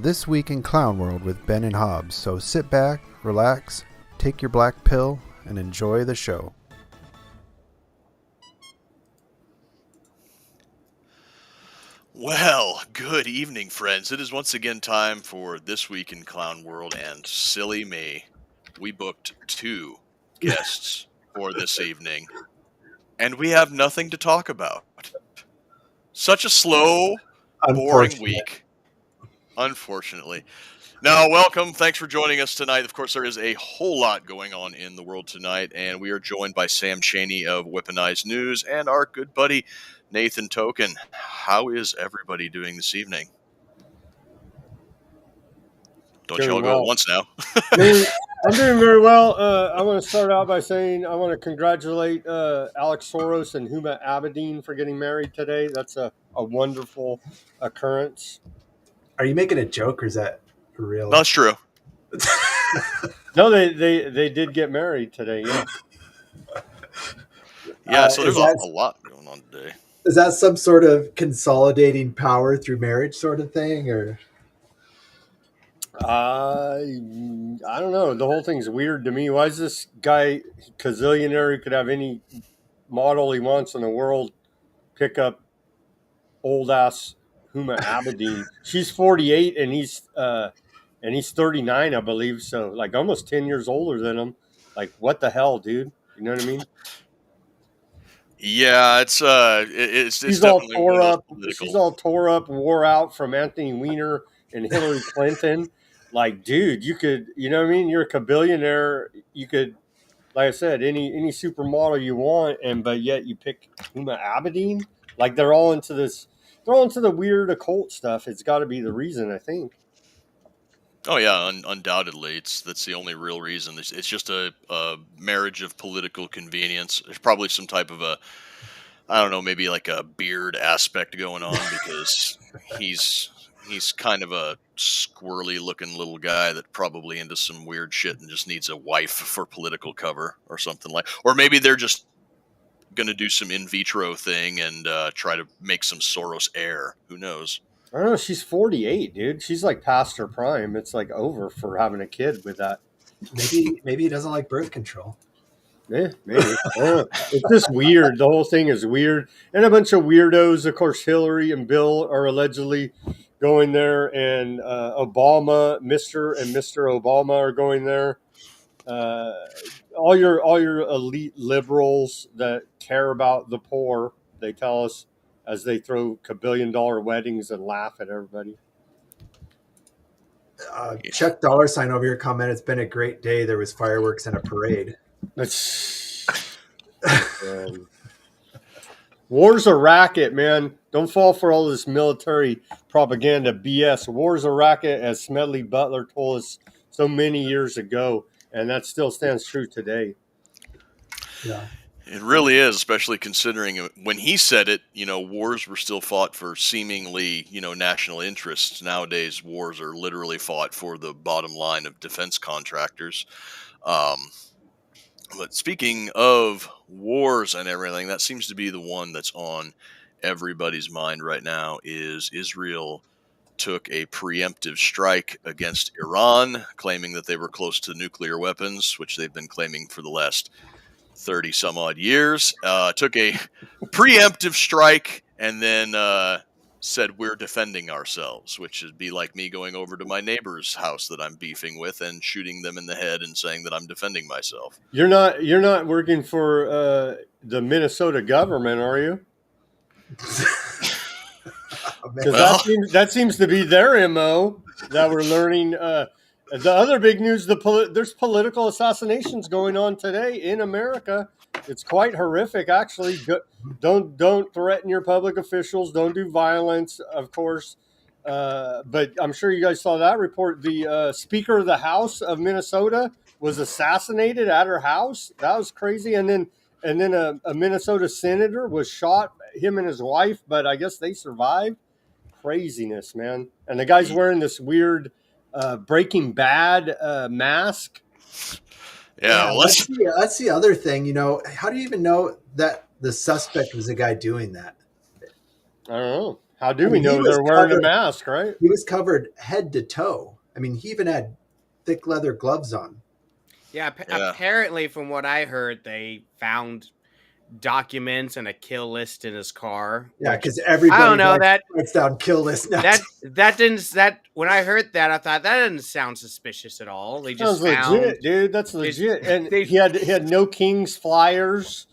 This Week in Clown World with Ben and Hobbs, so sit back, relax, take your black pill, and enjoy the show. Well, good evening, friends. It is once again time for This Week in Clown World, and silly me, we booked 2 guests for this evening, and we have nothing to talk about. Such a slow, boring week, unfortunately. Now, welcome. Thanks for joining us tonight. Of course, there is a whole lot going on in the world tonight, and we are joined by Sam Cheney of Weaponized News and our good buddy Nathan Token. How is everybody doing this evening? Don't you all go at once now? I'm doing very well. I want to start out by saying I want to congratulate Alex Soros and Huma Abedin for getting married today. That's a wonderful occurrence. Are you making a joke or is that for real? That's true. No, they did get married today. Yeah. Yeah, so there's a lot going on today. Is that some sort of consolidating power through marriage sort of thing, or? I don't know. The whole thing's weird to me. Why is this guy gazillionaire who could have any model he wants in the world pick up old ass Huma Abedin? She's 48 and he's 39, I believe. So like almost 10 years older than him. Like what the hell, dude? You know what I mean? Yeah, it's she's all tore up. She's all tore up, wore out from Anthony Weiner and Hillary Clinton. Like, dude, you could, you know what I mean? You're a billionaire. You could, like I said, any supermodel you want, but yet you pick Huma Abedin. Like they're all into the weird occult stuff. It's got to be the reason, I think. Oh yeah, undoubtedly, that's the only real reason. It's just a marriage of political convenience. There's probably some type of I don't know, maybe like a beard aspect going on because he's kind of a squirrely looking little guy that probably into some weird shit and just needs a wife for political cover or something or maybe they're just going to do some in vitro thing and try to make some Soros heir. Who knows? I don't know. She's 48, dude. She's like past her prime. It's like over for having a kid with that. Maybe he doesn't like birth control. Yeah, maybe. It's just weird. The whole thing is weird. And a bunch of weirdos. Of course, Hillary and Bill are allegedly going there. And Obama, Mr. and Mr. Obama are going there. All your elite liberals that care about the poor, they tell us, as they throw $1 billion weddings and laugh at everybody. Chuck $sign over here comment, it's been a great day. There was fireworks and a parade. War's a racket, man. Don't fall for all this military propaganda BS. War's a racket, as Smedley Butler told us so many years ago, and that still stands true today. Yeah. It really is, especially considering when he said it, wars were still fought for seemingly, national interests. Nowadays, wars are literally fought for the bottom line of defense contractors. But speaking of wars and everything, that seems to be the one that's on everybody's mind right now is Israel took a preemptive strike against Iran, claiming that they were close to nuclear weapons, which they've been claiming for the last 30 some odd years, took a preemptive strike and then said we're defending ourselves, which would be like me going over to my neighbor's house that I'm beefing with and shooting them in the head and saying that I'm defending myself. You're not working for the Minnesota government, are you? Because that seems to be their MO that we're learning. The other big news, there's political assassinations going on today in America. It's quite horrific, actually. Don't threaten your public officials. Don't do violence, of course. But I'm sure you guys saw that report. The Speaker of the House of Minnesota was assassinated at her house. That was crazy. And then a Minnesota senator was shot, him and his wife, but I guess they survived. Craziness, man. And the guy's wearing this weird Breaking Bad mask. Yeah, well, that's the other thing. How do you even know that the suspect was the guy doing that? I don't know. How do I we mean, he know was they're wearing a covered- mask, right? He was covered head to toe. I mean, he even had thick leather gloves on. Yeah, Yeah. apparently, from what I heard, they found documents and a kill list in his car. Yeah, which- because everybody I don't know that writes down kill list now. that when I heard that, I thought that didn't sound suspicious at all. They just Sounds found legit, dude. That's legit. And they- he had no King's flyers.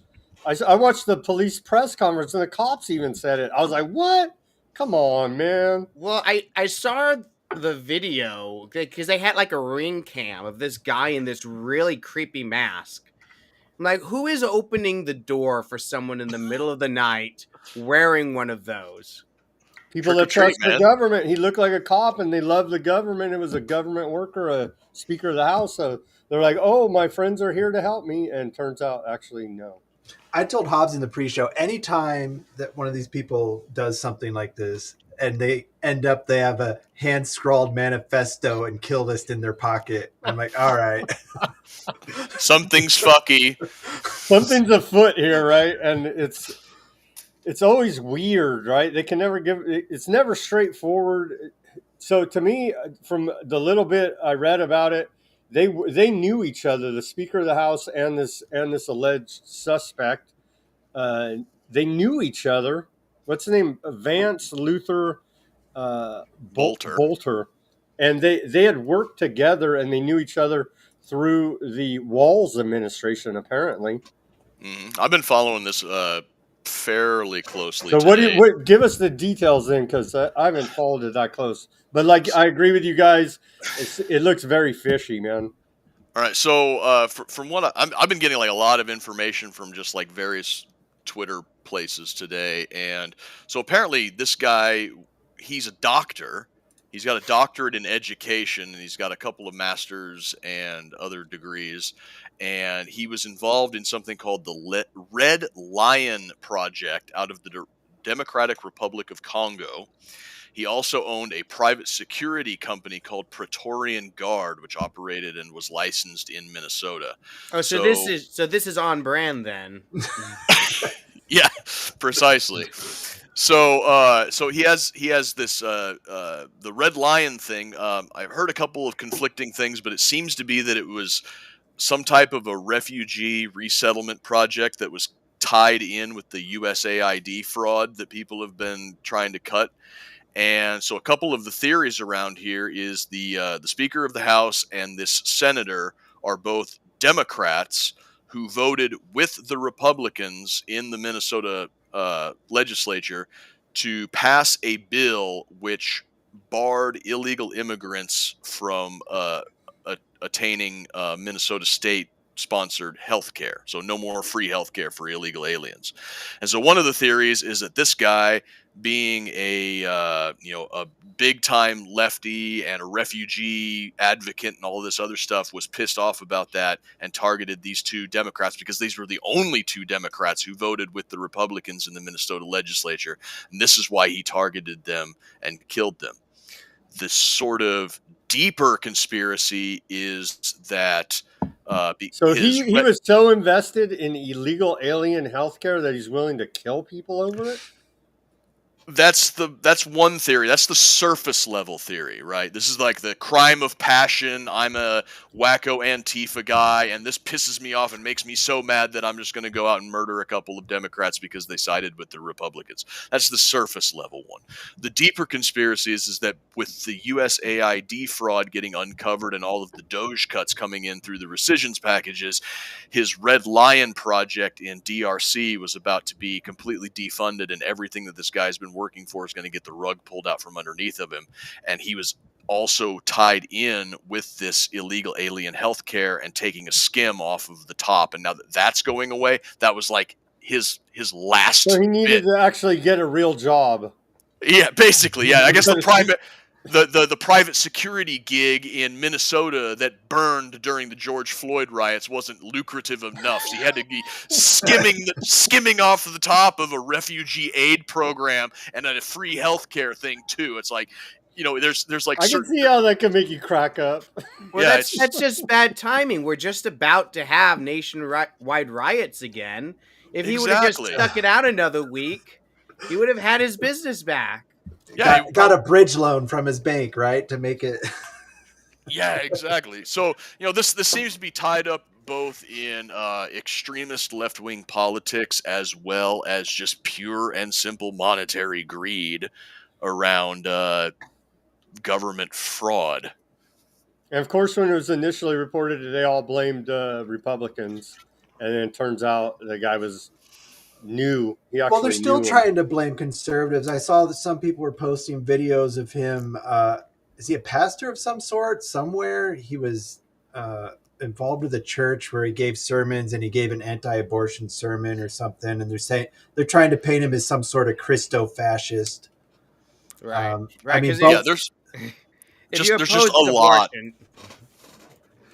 I watched the police press conference and the cops even said it. I was like, what? Come on, man. Well, I saw the video because they had like a ring cam of this guy in this really creepy mask. I'm like, who is opening the door for someone in the middle of the night wearing one of those? People Trick or that trust treat, the man. government. He looked like a cop and they love the government. It was a government worker, a Speaker of the House. So they're like, oh, my friends are here to help me. And turns out, actually, no. I told Hobbs in the pre-show, anytime that one of these people does something like this and they have a hand-scrawled manifesto and kill list in their pocket, I'm like, all right. Something's fucky. Something's afoot here, right? And it's always weird, right? They can never it's never straightforward. So to me, from the little bit I read about it, they knew each other, the Speaker of the House and this alleged suspect. They knew each other. What's the name? Vance Luther Bolter. And they had worked together and they knew each other through the Walls administration, apparently. I've been following this fairly closely. So today. what give us the details then, because I haven't followed it that close. But like, I agree with you guys. It looks very fishy, man. All right, so from what I've been getting like a lot of information from just like various Twitter places today, and so apparently this guy, he's a doctor. He's got a doctorate in education, and he's got a couple of masters and other degrees. And he was involved in something called the Red Lion Project out of the Democratic Republic of Congo. He also owned a private security company called Praetorian Guard, which operated and was licensed in Minnesota. Oh, so this is on brand then. Yeah, precisely. So he has this the Red Lion thing. I've heard a couple of conflicting things, but it seems to be that it was some type of a refugee resettlement project that was tied in with the USAID fraud that people have been trying to cut. And so a couple of the theories around here is the Speaker of the House and this senator are both Democrats who voted with the Republicans in the Minnesota legislature to pass a bill which barred illegal immigrants from attaining Minnesota state-sponsored health care. So no more free health care for illegal aliens. And so one of the theories is that this guy, being a big-time lefty and a refugee advocate and all this other stuff, was pissed off about that and targeted these two Democrats because these were the only two Democrats who voted with the Republicans in the Minnesota legislature. And this is why he targeted them and killed them. The sort of deeper conspiracy is that so he was so invested in illegal alien healthcare that he's willing to kill people over it. That's one theory. That's the surface level theory, right? This is like the crime of passion. I'm a wacko Antifa guy, and this pisses me off and makes me so mad that I'm just going to go out and murder a couple of Democrats because they sided with the Republicans. That's the surface level one. The deeper conspiracy is that with the USAID fraud getting uncovered and all of the Doge cuts coming in through the rescissions packages, his Red Lion project in DRC was about to be completely defunded, and everything that this guy's been working for is going to get the rug pulled out from underneath of him. And he was also tied in with this illegal alien healthcare and taking a skim off of the top. And now that that's going away, that was like his last. So he needed to actually get a real job. Yeah, basically. Yeah, I guess the private security gig in Minnesota that burned during the George Floyd riots wasn't lucrative enough. So he had to be skimming off the top of a refugee aid program and a free healthcare thing too. It's like, there's like I can see how that could make you crack up. Well, yeah, that's just bad timing. We're just about to have nationwide riots again. If he would have just stuck it out another week, he would have had his business back. Yeah, got a bridge loan from his bank, right, to make it. Yeah, exactly. So, this seems to be tied up both in extremist left wing politics as well as just pure and simple monetary greed around government fraud. And of course, when it was initially reported, they all blamed Republicans, and then it turns out the guy was new. He Well, they're actually still knew him. trying to blame conservatives. I saw that some people were posting videos of him. Is he a pastor of some sort somewhere? He was involved with a church where he gave sermons, and he gave an anti-abortion sermon or something. And they're trying to paint him as some sort of Christo-fascist. Right. I mean, Because Yeah, both. there's if just you there's just oppose a lot. abortion,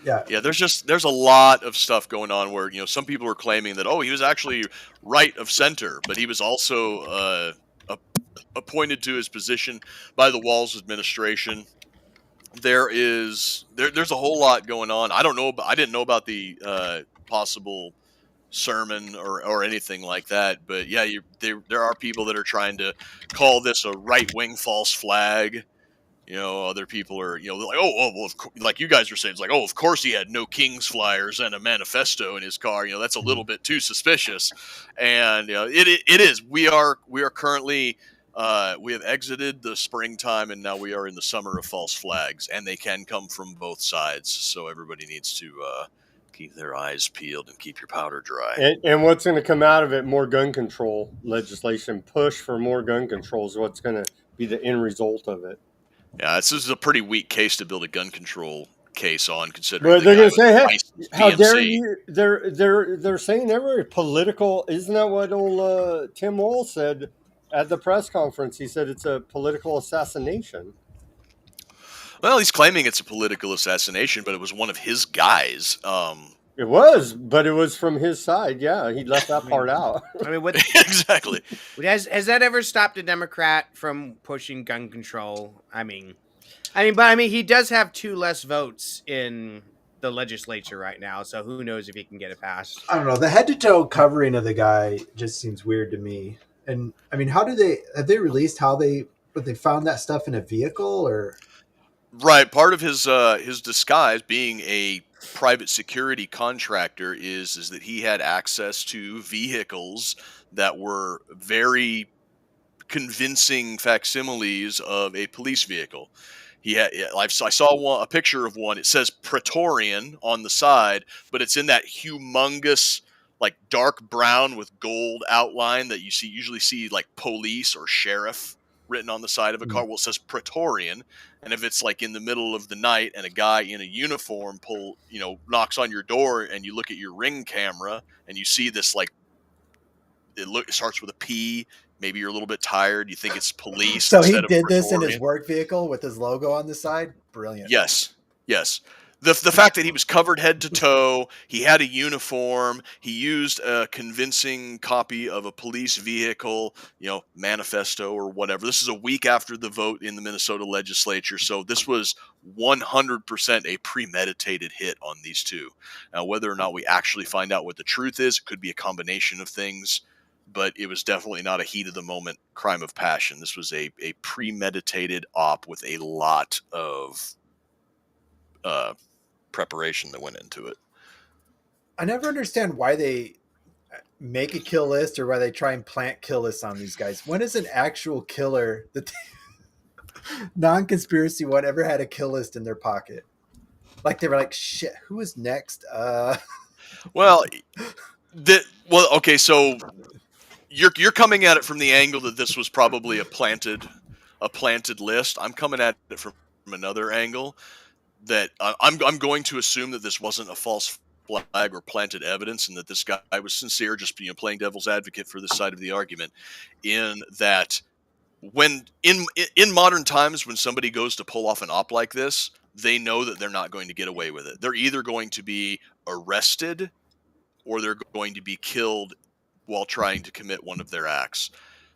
Yeah, there's a lot of stuff going on where some people are claiming that he was actually right of center, but he was also appointed to his position by the Walz administration. There's a whole lot going on. I didn't know about the possible sermon or anything like that. But yeah, there are people that are trying to call this a right wing false flag. Other people are, they're like, well, like you guys were saying, it's like, of course he had no King's flyers and a manifesto in his car. That's a little bit too suspicious. And it is. We are currently we have exited the springtime, and now we are in the summer of false flags, and they can come from both sides. So everybody needs to keep their eyes peeled and keep your powder dry. And what's going to come out of it? More gun control legislation. Push for more gun control is what's going to be the end result of it. Yeah, this is a pretty weak case to build a gun control case on, considering But they're going to say, "Hey, how dare DMC. you?" They're saying they're very political. Isn't that what old Tim Walz said at the press conference? He said it's a political assassination. Well, he's claiming it's a political assassination, but it was one of his guys. It was, but it was from his side. Yeah, he left that part out. I mean, what Exactly. has that ever stopped a Democrat from pushing gun control? I mean, but he does have 2 less votes in the legislature right now, so who knows if he can get it passed. I don't know. The head-to-toe covering of the guy just seems weird to me. And I mean, have they released how they found that stuff in a vehicle or? Right. Part of his disguise, being a private security contractor, is that he had access to vehicles that were very convincing facsimiles of a police vehicle. I saw a picture of one. It says Praetorian on the side, but it's in that humongous, like, dark brown with gold outline that you usually see like police or sheriff written on the side of a car. Well, it says Praetorian, and if it's like in the middle of the night and a guy in a uniform knocks on your door, and you look at your Ring camera and you see this, like, it starts with a P. Maybe you're a little bit tired. You think it's police. So he instead of did this in his Praetorian. work vehicle with his logo on the side? Brilliant. Yes. The fact that he was covered head to toe, he had a uniform, he used a convincing copy of a police vehicle, manifesto or whatever. This is a week after the vote in the Minnesota legislature, so this was 100% a premeditated hit on these two. Now, whether or not we actually find out what the truth is, it could be a combination of things, but it was definitely not a heat of the moment crime of passion. This was a premeditated op with a lot of preparation that went into it. I never understand why they make a kill list or why they try and plant kill lists on these guys. When is an actual killer that non-conspiracy one ever had a kill list in their pocket? Like they were like, shit, who is next? Well, okay, so you're coming at it from the angle that this was probably a planted list. I'm coming at it from another angle. That I'm going to assume that this wasn't a false flag or planted evidence, and that this guy was sincere, just playing devil's advocate for this side of the argument. In that, when in modern times, when somebody goes to pull off an op like this, they know that they're not going to get away with it. They're either going to be arrested or they're going to be killed while trying to commit one of their acts.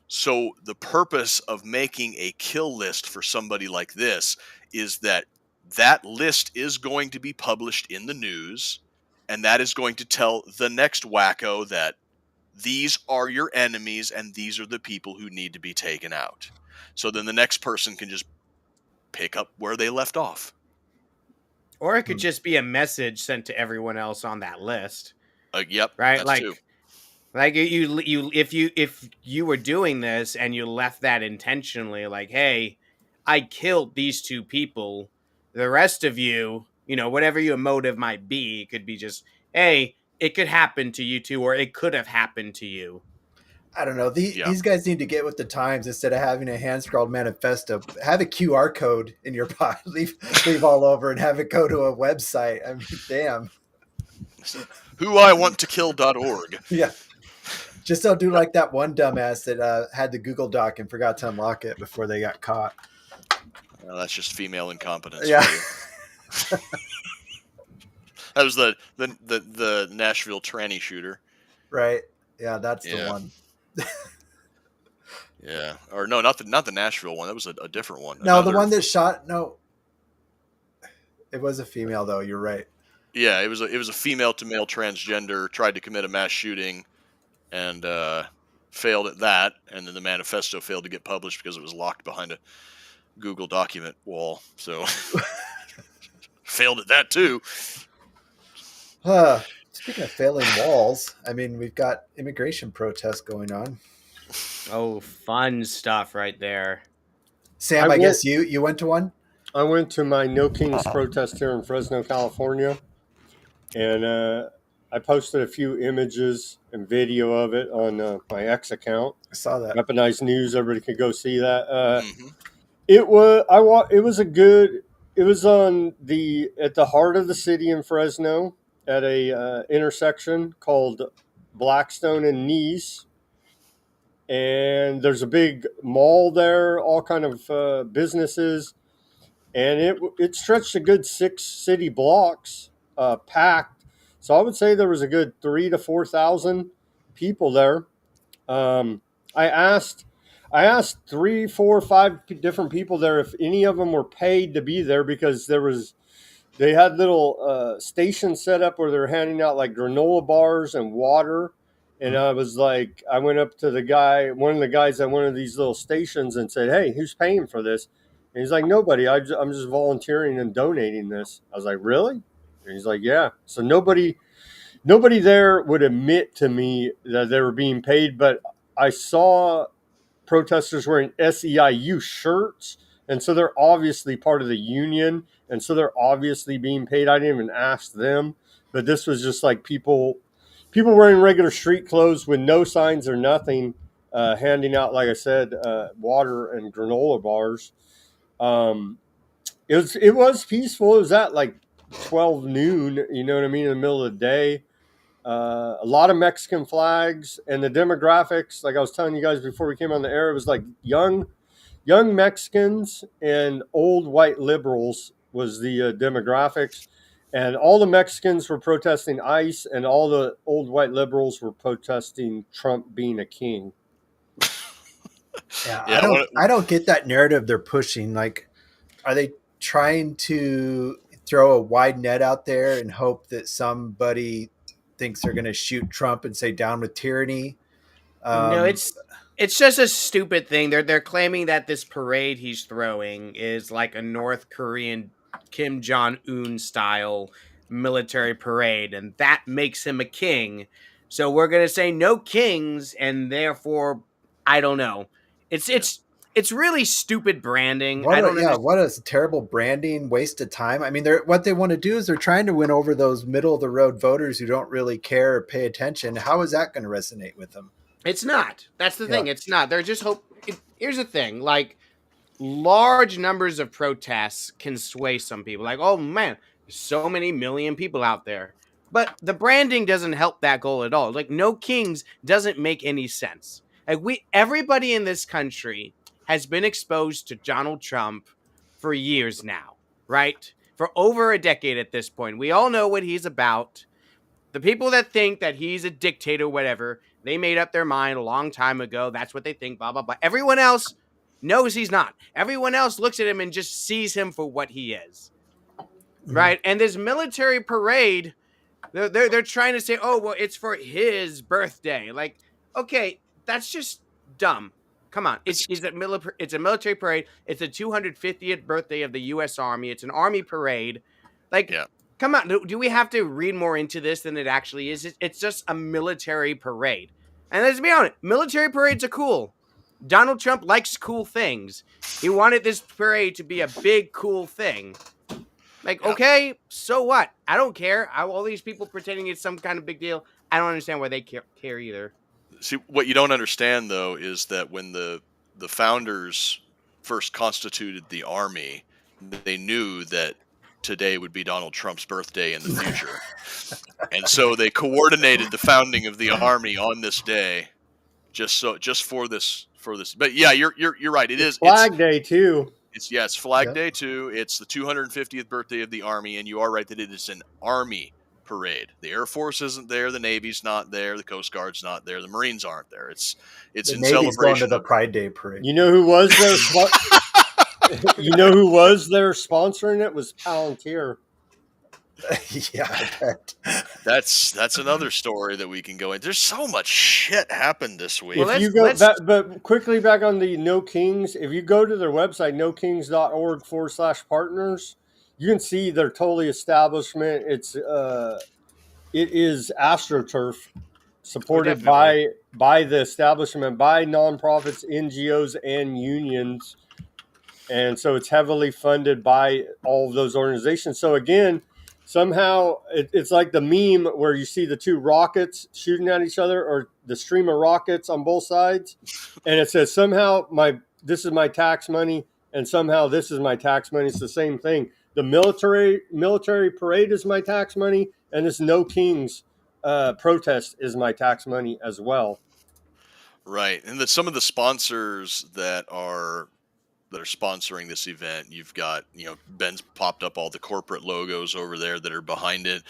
So the purpose of making a kill list for somebody like this is that list is going to be published in the news, and that is going to tell the next wacko that these are your enemies and these are the people who need to be taken out. So then the next person can just pick up where they left off. Or it could Hmm. just be a message sent to everyone else on that list, Yep, right? that's too. Like if you were doing this and you left that intentionally, like, hey, I killed these two people. The rest of you, whatever your motive might be, it could be just, hey, it could happen to you too, or it could have happened to you. I don't know. Yeah. These guys need to get with the times. Instead of having a hand scrawled manifesto, have a QR code in your pocket, leave all over, and have it go to a website. I mean, damn. Whoiwanttokil.org. Yeah. Just don't do like that one dumbass that had the Google Doc and forgot to unlock it before they got caught. Well, that's just female incompetence. Yeah. For you. That was the Nashville tranny shooter. Right. Yeah, that's the one. Yeah. Or no, not the Nashville one. That was a different one. No, the one that shot. No, it was a female though. You're right. Yeah, it was a female to male transgender, tried to commit a mass shooting, and failed at that. And then the manifesto failed to get published because it was locked behind a Google document wall. So failed at that too. Speaking of failing walls, I mean, we've got immigration protests going on. Oh, fun stuff right there. Sam, I guess you went to one? I went to my No Kings protest here in Fresno, California, and I posted a few images and video of it on my X account. I saw that. Weaponized News, everybody could go see that. Mm-hmm. It was at the heart of the city in Fresno at a intersection called Blackstone and Nice. And there's a big mall there, all kind of businesses, and it stretched a good 6 city blocks, packed. So I would say there was a good 3,000 to 4,000 people there. I asked 3, 4, 5 different people there if any of them were paid to be there, because they had little stations set up where they're handing out like granola bars and water. And I went up to one of the guys at one of these little stations and said, "Hey, who's paying for this?" And he's like, "Nobody. I'm just volunteering and donating this." I was like, "Really?" And he's like, "Yeah." So nobody there would admit to me that they were being paid, but I saw protesters wearing SEIU shirts, and so they're obviously part of the union, and so they're obviously being paid. I didn't even ask them, but this was just like people wearing regular street clothes with no signs or nothing, handing out, like I said, water and granola bars. It was peaceful. It was at like 12 noon, you know what I mean, in the middle of the day. A lot of Mexican flags, and the demographics, like I was telling you guys before we came on the air, it was like young Mexicans and old white liberals was the demographics. And all the Mexicans were protesting ICE, and all the old white liberals were protesting Trump being a king. Yeah, I don't get that narrative they're pushing. Like, are they trying to throw a wide net out there and hope that somebody thinks they're going to shoot Trump and say "down with tyranny"? No, it's just a stupid thing. They're claiming that this parade he's throwing is like a North Korean Kim Jong-un style military parade, and that makes him a king. So we're gonna say no kings, and therefore, I don't know. It's really stupid branding. What I don't understand. what a terrible branding, waste of time. I mean, what they want to do is they're trying to win over those middle of the road voters who don't really care or pay attention. How is that going to resonate with them? It's not. That's the thing. It's not. They're just here's the thing. Like, large numbers of protests can sway some people. Like, oh man, there's so many million people out there. But the branding doesn't help that goal at all. Like, no kings doesn't make any sense. Like, everybody in this country has been exposed to Donald Trump for years now, right? For over a decade at this point. We all know what he's about. The people that think that he's a dictator, whatever, they made up their mind a long time ago. That's what they think, blah, blah, blah. Everyone else knows he's not. Everyone else looks at him and just sees him for what he is. Right? And this military parade, They're trying to say, oh well, it's for his birthday. Like, okay, that's just dumb. Come on, it's a military parade. It's the 250th birthday of the U.S. Army. It's an Army parade. Like, Yeah. come on, do we have to read more into this than it actually is? It's just a military parade. And let's be honest, military parades are cool. Donald Trump likes cool things. He wanted this parade to be a big, cool thing. Like, okay, so what? I don't care. All these people pretending it's some kind of big deal. I don't understand why they care either. See, what you don't understand though is that when the founders first constituted the army, they knew that today would be Donald Trump's birthday in the future, and so they coordinated the founding of the army on this day, just for this. But yeah, you're right. It's Flag Day too. It's Flag Day too. It's the 250th birthday of the Army, and you are right that it is an Army parade. The Air Force isn't there, the Navy's not there, the Coast Guard's not there, the Marines aren't there. It's The in Navy's celebration going to the of Pride Day parade. You know who was there? You know who was there sponsoring it? Was Palantir. Yeah, I bet. That's another story that we can go into. There's so much shit happened this week. Well, If you go, but quickly back on the No Kings, if you go to their website, nokings.org/partners, you can see their totally establishment. It is AstroTurf, supported by the establishment, by nonprofits, NGOs, and unions. And so it's heavily funded by all of those organizations. So again, somehow it's like the meme where you see the two rockets shooting at each other, or the stream of rockets on both sides, and it says somehow this is my tax money, and somehow this is my tax money. It's the same thing. The military parade is my tax money, and this No Kings protest is my tax money as well. Right, and some of the sponsors that are sponsoring this event, you've got, Ben's popped up all the corporate logos over there that are behind it.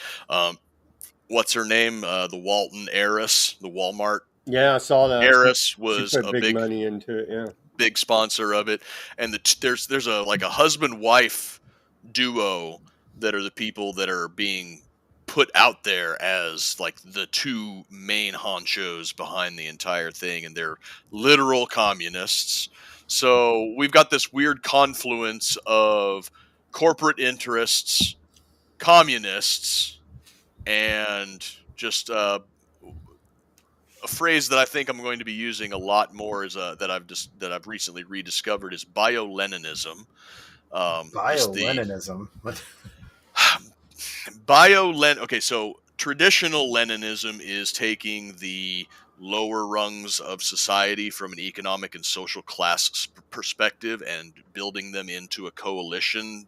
What's her name? The Walton heiress, the Walmart. Yeah, I saw that. Heiress was she put a big money into it. Yeah, big sponsor of it, and there's a husband-wife duo that are the people that are being put out there as like the two main honchos behind the entire thing, and they're literal communists. So we've got this weird confluence of corporate interests, communists, and just a phrase that I think I'm going to be using a lot more is that I've recently rediscovered is bio-Leninism. Bio-Leninism. Okay, so traditional Leninism is taking the lower rungs of society from an economic and social class perspective and building them into a coalition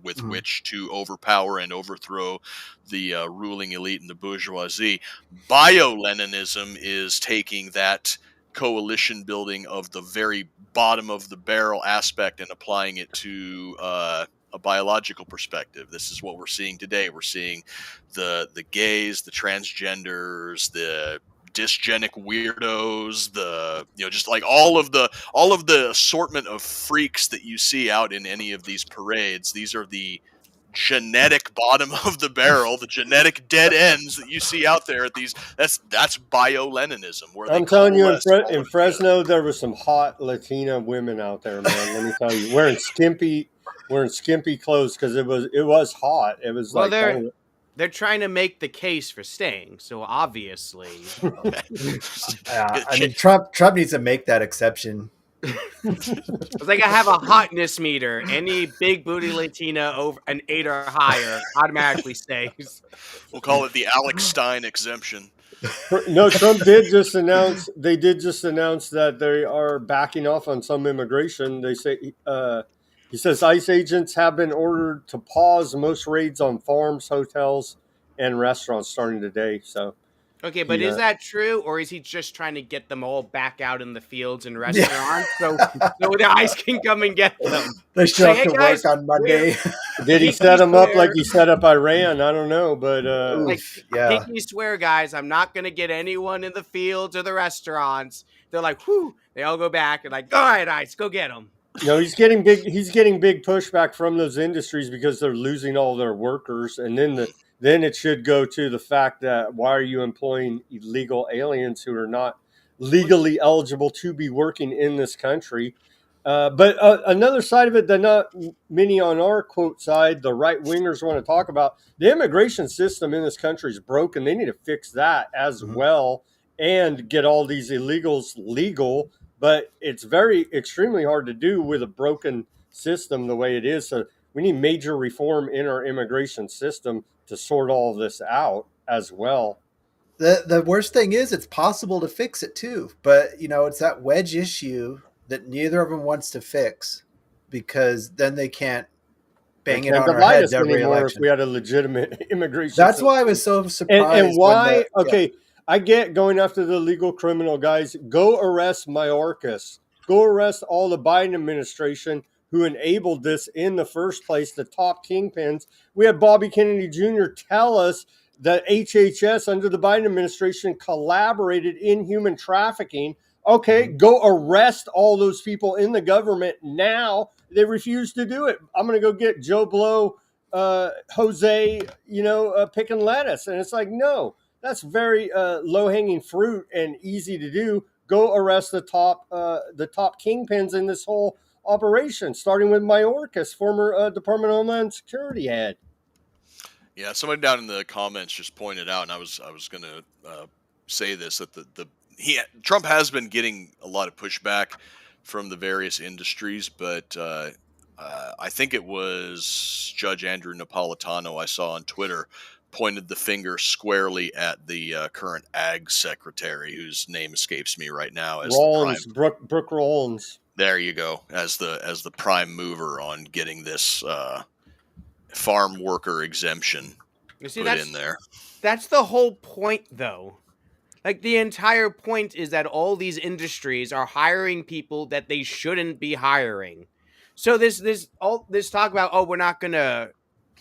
with which to overpower and overthrow the ruling elite and the bourgeoisie. Bio-Leninism is taking that coalition building of the very bottom of the barrel aspect and applying it to a biological perspective. This is what we're seeing today. We're seeing the gays, the transgenders, the dysgenic weirdos, just like all of the assortment of freaks that you see out in any of these parades. These are the genetic bottom of the barrel, the genetic dead ends that you see out there at these. That's bio-Leninism. I'm telling you, in Fresno, there were some hot Latina women out there, man. Let me tell you, wearing skimpy clothes because it was hot. It was they're trying to make the case for staying, so obviously. I mean, Trump needs to make that exception. It's like I have a hotness meter. Any big booty Latina over an 8 or higher automatically stays. We'll call it the Alex Stein exemption. No, Trump did just announce. They did just announce that they are backing off on some immigration. They say he says ICE agents have been ordered to pause most raids on farms, hotels, and restaurants starting today. So, okay, but is that true, or is he just trying to get them all back out in the fields and restaurants so the ICE can come and get them? They show up to work on Monday. Did he set them up like he set up Iran? I don't know, but pinky swear, guys, I'm not going to get anyone in the fields or the restaurants. They're like, whew. They all go back and like, all right, ICE, go get them. No, he's getting big. He's getting big pushback from those industries because they're losing all their workers, and then then it should go to the fact that why are you employing illegal aliens who are not legally eligible to be working in this country? But another side of it that not many on our quote side, the right wingers want to talk about, the immigration system in this country is broken. They need to fix that as well and get all these illegals legal. But it's extremely hard to do with a broken system the way it is. So we need major reform in our immigration system to sort all of this out as well. The worst thing is it's possible to fix it too, but it's that wedge issue that neither of them wants to fix, because then they can't bang it on our divide heads us every anymore election. if we had a legitimate immigration That's system. why I was so surprised. And why? Okay, I get going after the legal criminal guys. Go arrest Mayorkas. Go arrest all the Biden administration who enabled this in the first place, the top kingpins. We had Bobby Kennedy Jr. tell us that HHS under the Biden administration collaborated in human trafficking. Okay, go arrest all those people in the government now. They refuse to do it. I'm going to go get Joe Blow, Jose, picking lettuce. And it's like, no, that's very low-hanging fruit and easy to do. Go arrest the top kingpins in this whole operation, starting with Mayorkas, former Department of Homeland Security head. Yeah, somebody down in the comments just pointed out, and I was going to say this, that Trump has been getting a lot of pushback from the various industries, but I think it was Judge Andrew Napolitano I saw on Twitter pointed the finger squarely at the current ag secretary, whose name escapes me right now, as Rollins, the prime. Brooke Rollins. There you go, as the prime mover on getting this farm worker exemption put in there. That's the whole point, though. Like, the entire point is that all these industries are hiring people that they shouldn't be hiring. So this talk about, we're not gonna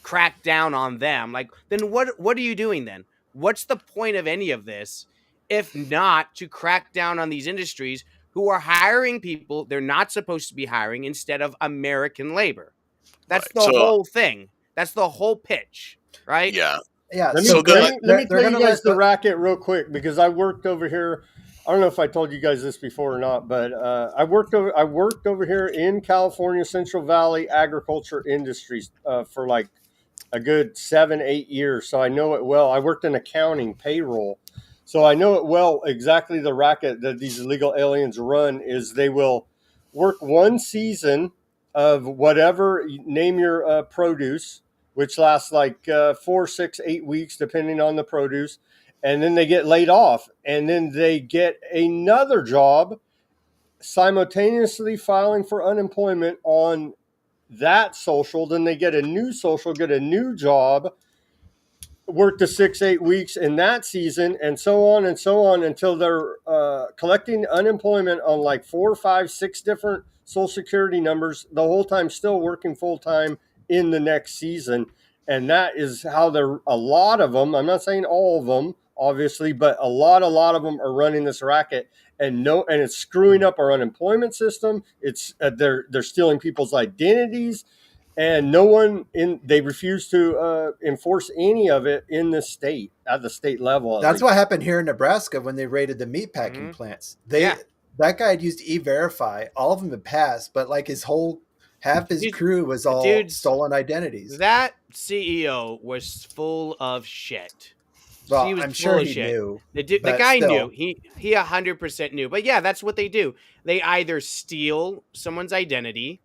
crack down on them. Like, then what are you doing then? What's the point of any of this if not to crack down on these industries who are hiring people they're not supposed to be hiring instead of American labor? That's the whole thing. That's the whole pitch, right? Yeah. Yeah. Let me tell you guys the racket real quick, because I worked over here. I don't know if I told you guys this before or not, but I worked over here in California, Central Valley agriculture industries for like a good 7-8 years. So I know it well. I worked in accounting, payroll. So I know it well. Exactly the racket that these illegal aliens run is they will work one season of whatever, name your produce, which lasts like 4, 6, 8 weeks, depending on the produce. And then they get laid off. And then they get another job simultaneously filing for unemployment on that social. Then they get a new social, get a new job, work the 6-8 weeks in that season, and so on until they're collecting unemployment on like 4, 5, 6 different Social Security numbers, the whole time still working full time in the next season. And that is how a lot of them, I'm not saying all of them, obviously, but a lot of them are running this racket, and it's screwing up our unemployment system. It's they're stealing people's identities. And they refuse to enforce any of it in the state, at the state level. That's what happened here in Nebraska when they raided the meatpacking plants. That guy had used E-Verify. All of them had passed, but like half his crew was all stolen identities. That CEO was full of shit. Well, I'm sure he knew. The guy knew. He 100% knew. But yeah, that's what they do. They either steal someone's identity,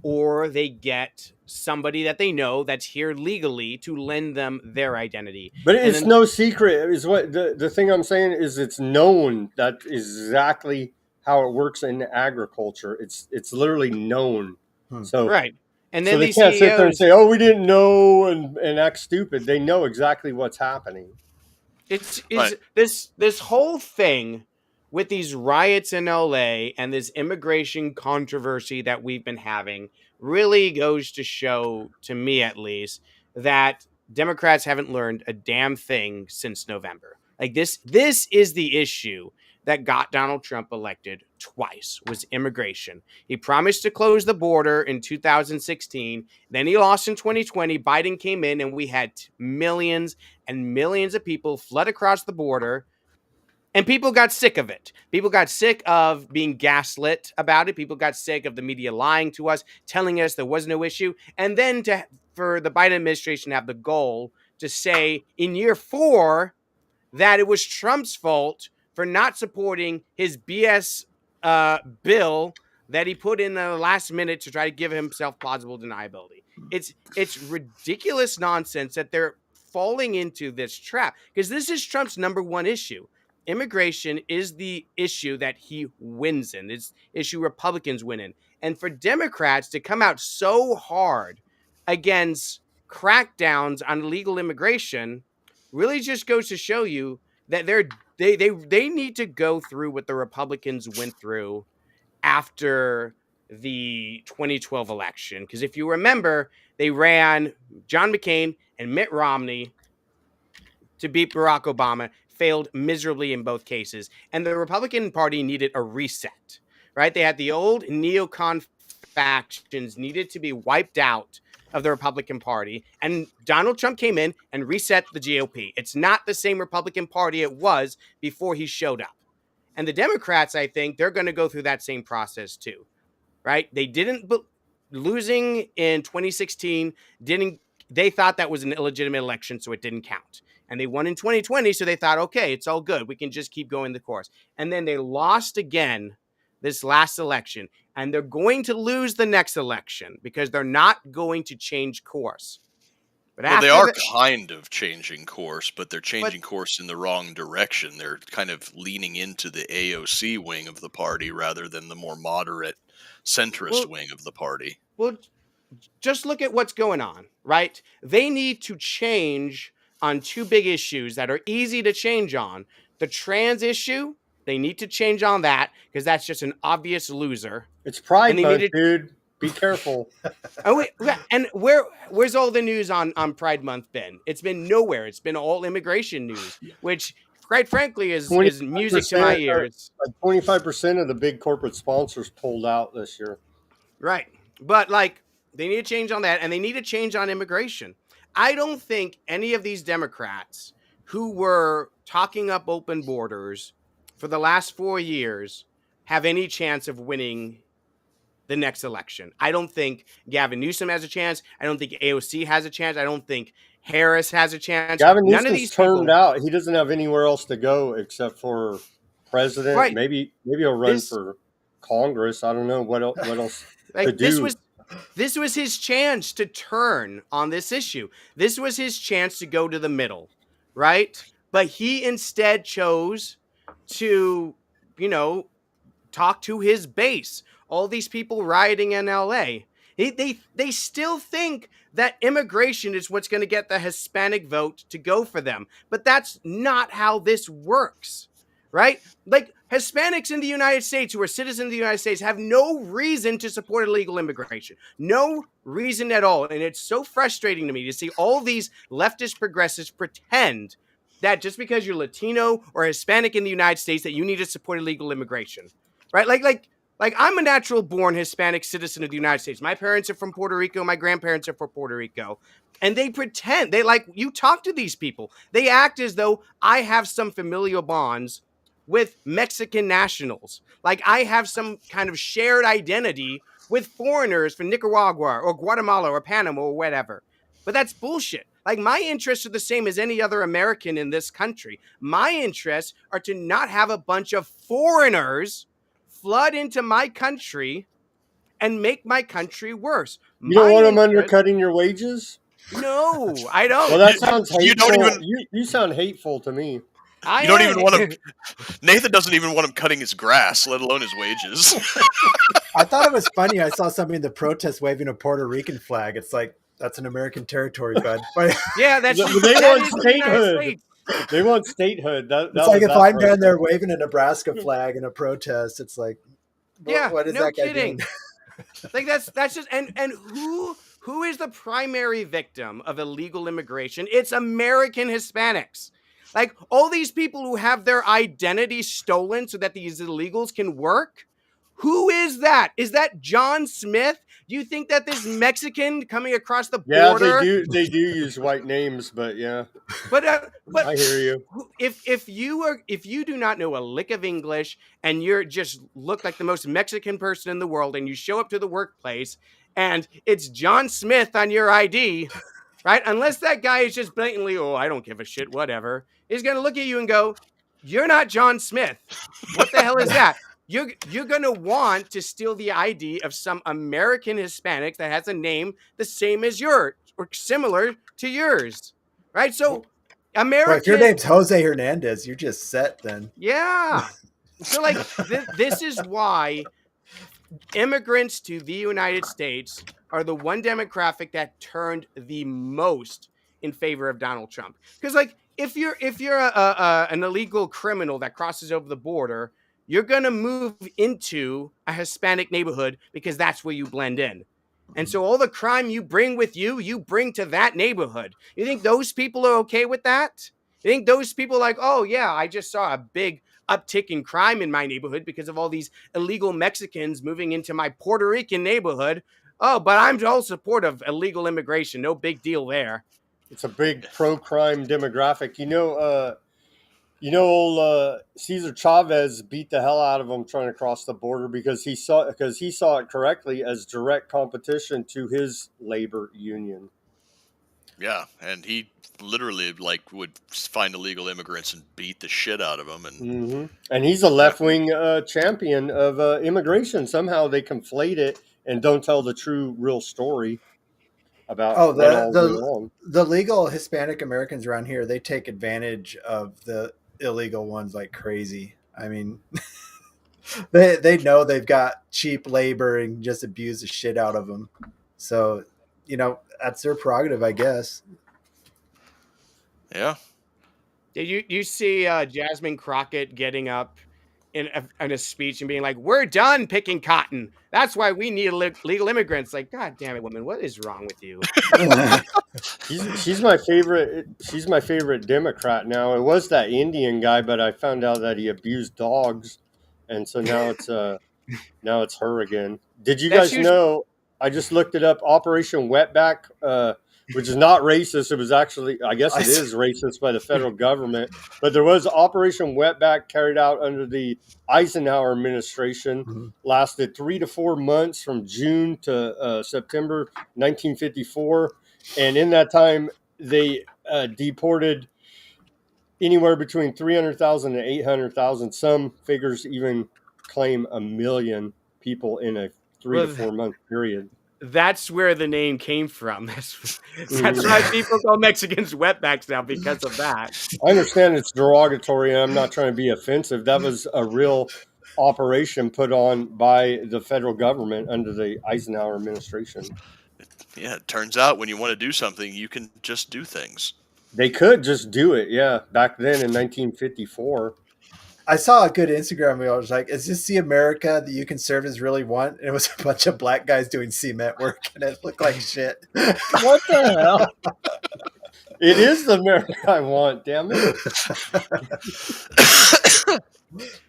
or they get somebody that they know that's here legally to lend them their identity. But it's no secret. Is what the thing I'm saying is, it's known that exactly how it works in agriculture. It's literally known. So right. And then they can't sit there and say, "Oh, we didn't know," and act stupid. They know exactly what's happening. It's this whole thing with these riots in LA and this immigration controversy that we've been having really goes to show, to me at least, that Democrats haven't learned a damn thing since November. Like this is the issue that got Donald Trump elected twice was immigration. He promised to close the border in 2016. Then he lost in 2020. Biden came in and we had millions and millions of people flood across the border. And people got sick of it. People got sick of being gaslit about it. People got sick of the media lying to us, telling us there was no issue. And then for the Biden administration to have the goal to say in year 4 that it was Trump's fault for not supporting his BS bill that he put in the last minute to try to give himself plausible deniability. It's ridiculous nonsense that they're falling into this trap, because this is Trump's number one issue. Immigration is the issue that he wins in. It's issue Republicans win in. And for Democrats to come out so hard against crackdowns on illegal immigration really just goes to show you that they need to go through what the Republicans went through after the 2012 election. Because if you remember, they ran John McCain and Mitt Romney to beat Barack Obama, failed miserably in both cases. And the Republican Party needed a reset, right? They had the old neocon factions needed to be wiped out of the Republican Party. And Donald Trump came in and reset the GOP. It's not the same Republican Party it was before he showed up. And the Democrats, I think, they're going to go through that same process too, right? They didn't, losing in 2016, they thought that was an illegitimate election, so it didn't count. And they won in 2020, so they thought, okay, it's all good. We can just keep going the course. And then they lost again this last election, and they're going to lose the next election because they're not going to change course. But well, they are kind of changing course, but they're changing course in the wrong direction. They're kind of leaning into the AOC wing of the party rather than the more moderate centrist wing of the party. Well, just look at what's going on, right? They need to change on two big issues that are easy to change on. The trans issue, they need to change on that because that's just an obvious loser. It's Pride Month, dude. Be careful. And where's all the news on Pride Month been? It's been nowhere. It's been all immigration news, which, quite frankly, is music to my ears. Like 25% of the big corporate sponsors pulled out this year. Right. But, like, they need to change on that, and they need to change on immigration. I don't think any of these Democrats who were talking up open borders for the last 4 years have any chance of winning the next election. I don't think Gavin Newsom has a chance. I don't think AOC has a chance. I don't think Harris has a chance. Gavin Newsom's turned out. He doesn't have anywhere else to go except for president. Right. Maybe he'll run for Congress. I don't know what else to do. This was his chance to turn on this issue. This was his chance to go to the middle, right? But he instead chose to, talk to his base. All these people rioting in LA. They still think that immigration is what's going to get the Hispanic vote to go for them. But that's not how this works, right? Like, Hispanics in the United States who are citizens of the United States have no reason to support illegal immigration. No reason at all. And it's so frustrating to me to see all these leftist progressives pretend that just because you're Latino or Hispanic in the United States that you need to support illegal immigration, right? Like I'm a natural born Hispanic citizen of the United States. My parents are from Puerto Rico. My grandparents are from Puerto Rico. And they pretend, you talk to these people. They act as though I have some familial bonds with Mexican nationals. Like I have some kind of shared identity with foreigners from Nicaragua or Guatemala or Panama or whatever. But that's bullshit. Like, my interests are the same as any other American in this country. My interests are to not have a bunch of foreigners flood into my country and make my country worse. You don't want them undercutting your wages? No, I don't. Well, that sounds hateful. You sound hateful to me. You don't even want him. Nathan doesn't even want him cutting his grass, let alone his wages. I thought it was funny. I saw somebody in the protest waving a Puerto Rican flag. It's like, that's an American territory, bud. Yeah, that's they want statehood. They want statehood. It's like if I'm down there waving a Nebraska flag in a protest, it's like, what is that guy doing? Like that's just and who is the primary victim of illegal immigration? It's American Hispanics. Like all these people who have their identity stolen so that these illegals can work. Who is that? Is that John Smith? Do you think that this Mexican coming across the Yeah, they border? do. They do use white names, but yeah, But I hear you. if you do not know a lick of English and you're just look like the most Mexican person in the world, and you show up to the workplace and it's John Smith on your ID, right? Unless that guy is just blatantly, oh, I don't give a shit, whatever, he's gonna look at you and go, "You're not John Smith. What the hell is that?" You're gonna want to steal the ID of some American Hispanic that has a name the same as yours or similar to yours, right? So Well, if your American, name's Jose Hernandez, you're just set then. yeah. So like this is why immigrants to the United States are the one demographic that turned the most in favor of Donald Trump. Because like if you're an illegal criminal that crosses over the border, you're gonna move into a Hispanic neighborhood because that's where you blend in. And so all the crime you bring with you, you bring to that neighborhood. You think those people are okay with that? You think those people are like, oh yeah, I just saw a big uptick in crime in my neighborhood because of all these illegal Mexicans moving into my Puerto Rican neighborhood. Oh, but I'm all support of illegal immigration. No big deal there. It's a big pro-crime demographic. Old Cesar Chavez beat the hell out of him trying to cross the border because he saw it correctly as direct competition to his labor union. Yeah, and he literally like would find illegal immigrants and beat the shit out of them. And he's a left-wing champion of immigration. Somehow they conflate it and don't tell the true, real story about what all went wrong. The legal Hispanic Americans around here, they take advantage of the illegal ones like crazy. I mean, they know they've got cheap labor and just abuse the shit out of them. So, that's their prerogative, I guess. Yeah. Did you see Jasmine Crockett getting up in a speech and being like, "We're done picking cotton. That's why we need legal immigrants." Like, God damn it, woman, what is wrong with you? She's my favorite. She's my favorite Democrat now. It was that Indian guy, but I found out that he abused dogs, and so now it's her again. Did you guys know? I just looked it up. Operation Wetback, which is not racist. It was actually, I guess it is racist by the federal government. But there was Operation Wetback carried out under the Eisenhower administration, lasted 3 to 4 months from June to September 1954. And in that time, they deported anywhere between 300,000 and 800,000. Some figures even claim 1 million people in a 3 to 4 month period. That's where the name came from. That's why people call Mexicans wetbacks now, because of that. I understand it's derogatory, and I'm not trying to be offensive. That was a real operation put on by the federal government under the Eisenhower administration. Yeah, it turns out when you want to do something, you can just do things. They could just do it, yeah, back then in 1954. I saw a good Instagram reel. I was like, is this the America that you conservatives really want? And it was a bunch of black guys doing cement work, and it looked like shit. What the hell? It is the America I want, damn it.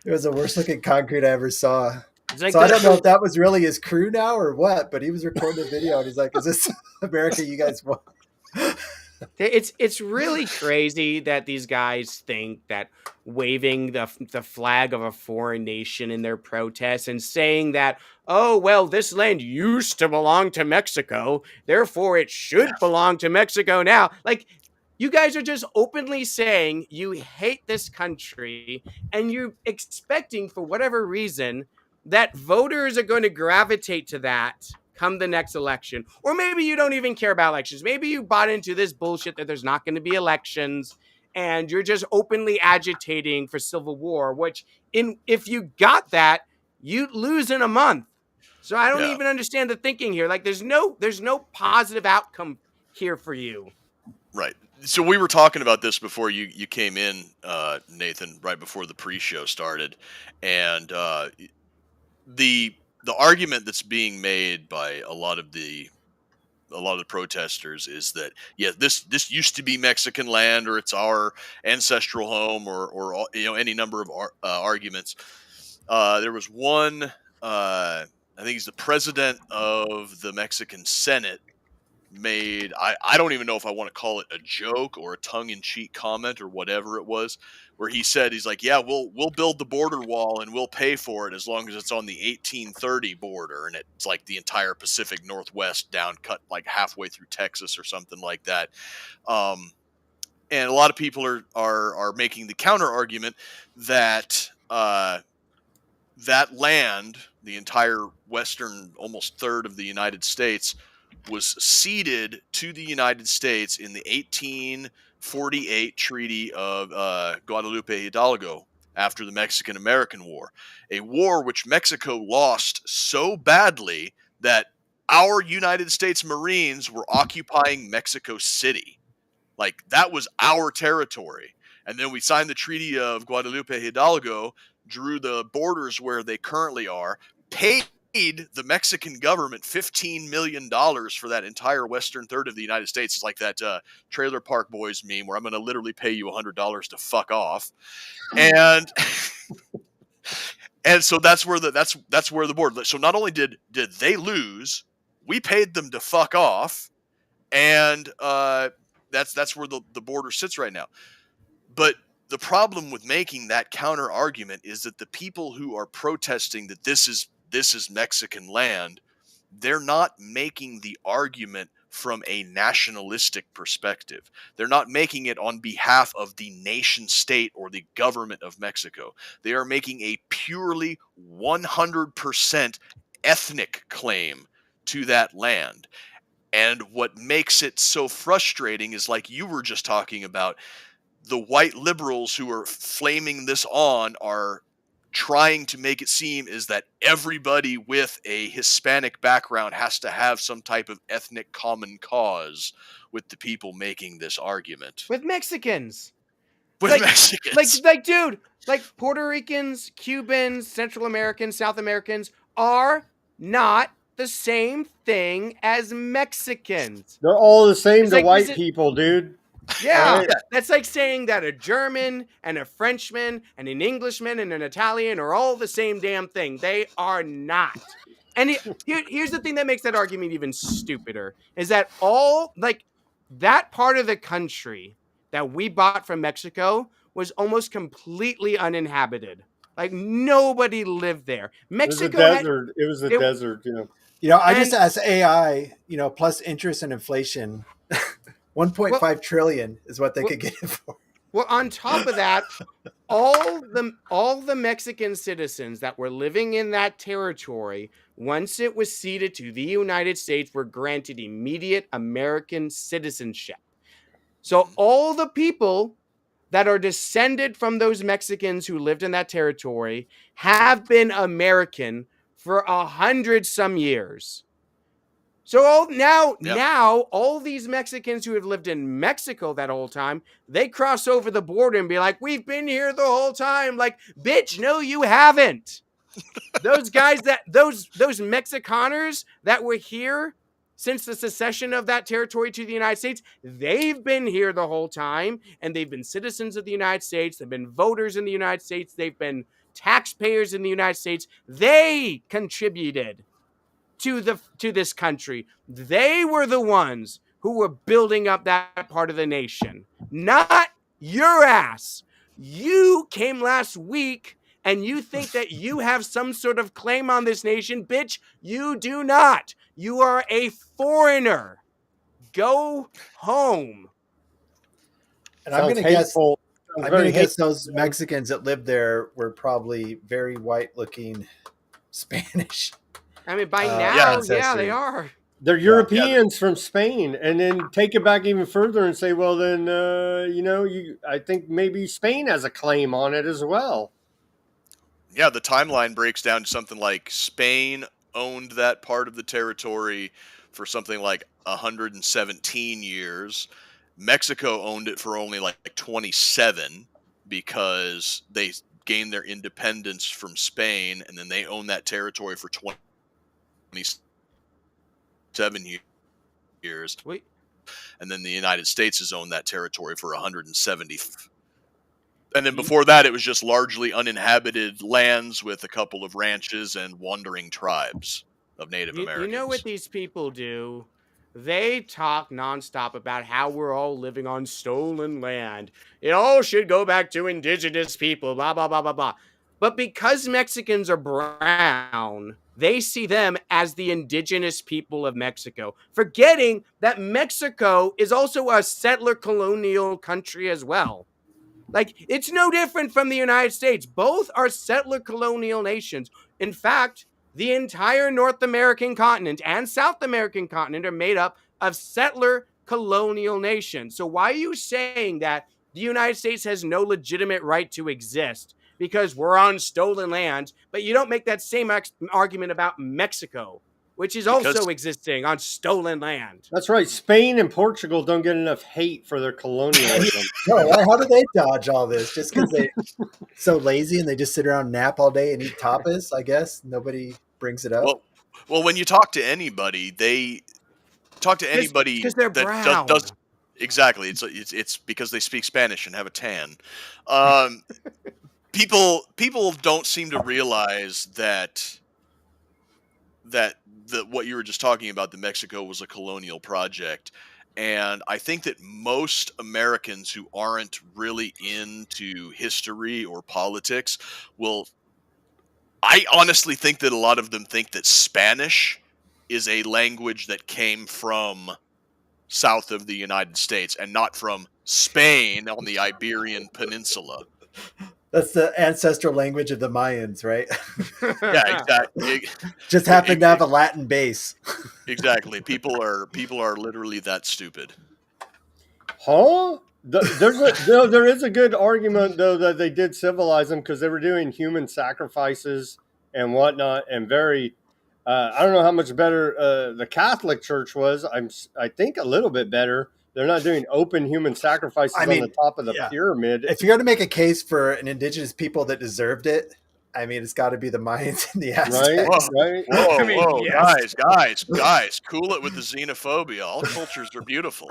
It was the worst looking concrete I ever saw. Like so I don't know if that was really his crew now or what, but he was recording a video, and he's like, is this America you guys want? It's really crazy that these guys think that waving the flag of a foreign nation in their protests and saying that, oh, well, this land used to belong to Mexico, therefore it should belong to Mexico now. Like, you guys are just openly saying you hate this country, and you're expecting, for whatever reason, that voters are going to gravitate to that come the next election. Or maybe you don't even care about elections. Maybe you bought into this bullshit that there's not going to be elections, and you're just openly agitating for civil war, which if you got that, you'd lose in a month. So I don't even understand the thinking here. Like, there's no positive outcome here for you. Right. So we were talking about this before you came in, Nathan, right before the pre-show started. And the argument that's being made by a lot of the a lot of the protesters is that, yeah, this used to be Mexican land, or it's our ancestral home, or any number of arguments. There was one. I think he's the president of the Mexican Senate. Made I don't even know if I want to call it a joke or a tongue-in-cheek comment or whatever it was, where he said, he's like, yeah, we'll build the border wall and we'll pay for it as long as it's on the 1830 border, and it's like the entire Pacific Northwest down, cut like halfway through Texas or something like that. And a lot of people are making the counter argument that that land, the entire western almost third of the United States, was ceded to the United States in the 1848 Treaty of Guadalupe Hidalgo after the Mexican-American War, a war which Mexico lost so badly that our United States Marines were occupying Mexico City. Like, that was our territory. And then we signed the Treaty of Guadalupe Hidalgo, drew the borders where they currently are, paid the Mexican government $15 million for that entire western third of the United States. It's like that Trailer Park Boys meme where I'm going to literally pay you $100 to fuck off. And and so that's where the border. So not only did they lose, we paid them to fuck off, and that's where the border sits right now. But the problem with making that counter argument is that the people who are protesting that this is Mexican land, they're not making the argument from a nationalistic perspective. They're not making it on behalf of the nation state or the government of Mexico. They are making a purely 100% ethnic claim to that land. And what makes it so frustrating is, like you were just talking about, the white liberals who are flaming this on are trying to make it seem is that everybody with a Hispanic background has to have some type of ethnic common cause with the people making this argument. With Mexicans. With Mexicans. Like, dude, like Puerto Ricans, Cubans, Central Americans, South Americans are not the same thing as Mexicans. They're all the same It's to like, white people, dude. Yeah, Right. that's like saying that a German and a Frenchman and an Englishman and an Italian are all the same damn thing. They are not. And here's the thing that makes that argument even stupider, is that that part of the country that we bought from Mexico was almost completely uninhabited. Like, nobody lived there. Mexico It was a desert, you know. I just asked AI, plus interest and inflation, 1.5 trillion is what they could get it for. Well, on top of that, all the Mexican citizens that were living in that territory, once it was ceded to the United States, were granted immediate American citizenship. So all the people that are descended from those Mexicans who lived in that territory have been American for 100-some years. So now all these Mexicans who have lived in Mexico that whole time, they cross over the border and be like, we've been here the whole time. Like, bitch, no, you haven't. Those guys those Mexicaners that were here since the secession of that territory to the United States, they've been here the whole time, and they've been citizens of the United States. They've been voters in the United States. They've been taxpayers in the United States. They contributed to this country. They were the ones who were building up that part of the nation, not your ass. You came last week and you think that you have some sort of claim on this nation. Bitch, you do not. You are a foreigner. Go home. And I'm going to guess those Mexicans that lived there were probably very white-looking Spanish. I mean, by now, yeah, they are. They're Europeans from Spain, and then take it back even further and say, well, then, I think maybe Spain has a claim on it as well. Yeah, the timeline breaks down to something like Spain owned that part of the territory for something like 117 years. Mexico owned it for only like 27 because they gained their independence from Spain, and then they owned that territory for 27 years. years. Wait. And then the United States has owned that territory for 170. And then before that, it was just largely uninhabited lands with a couple of ranches and wandering tribes of Native Americans. You know what these people do? They talk nonstop about how we're all living on stolen land. It all should go back to indigenous people, blah, blah, blah, blah, blah. But because Mexicans are brown, they see them as the indigenous people of Mexico, forgetting that Mexico is also a settler colonial country as well. Like, it's no different from the United States. Both are settler colonial nations. In fact, the entire North American continent and South American continent are made up of settler colonial nations. So why are you saying that the United States has no legitimate right to exist because we're on stolen land, but you don't make that same argument about Mexico, which is also existing on stolen land? That's right. Spain and Portugal don't get enough hate for their colonialism. No, how do they dodge all this? Just because they're so lazy and they just sit around and nap all day and eat tapas, I guess? Nobody brings it up. Well, when you talk to anybody, because they're brown. does exactly. It's because they speak Spanish and have a tan. People don't seem to realize that what you were just talking about, that Mexico was a colonial project. And I think that most Americans who aren't really into history or politics I honestly think that a lot of them think that Spanish is a language that came from south of the United States and not from Spain on the Iberian Peninsula. That's the ancestral language of the Mayans, right? Yeah, exactly. Just happened to have a Latin base. Exactly. People are literally that stupid. Huh? There is a good argument, though, that they did civilize them because they were doing human sacrifices and whatnot, and very. I don't know how much better the Catholic Church was. I think a little bit better. They're not doing open human sacrifices on the top of the pyramid. If you're going to make a case for an indigenous people that deserved it, I mean, it's got to be the Mayans and the Aztecs. Right? Whoa, yes. guys, cool it with the xenophobia. All cultures are beautiful.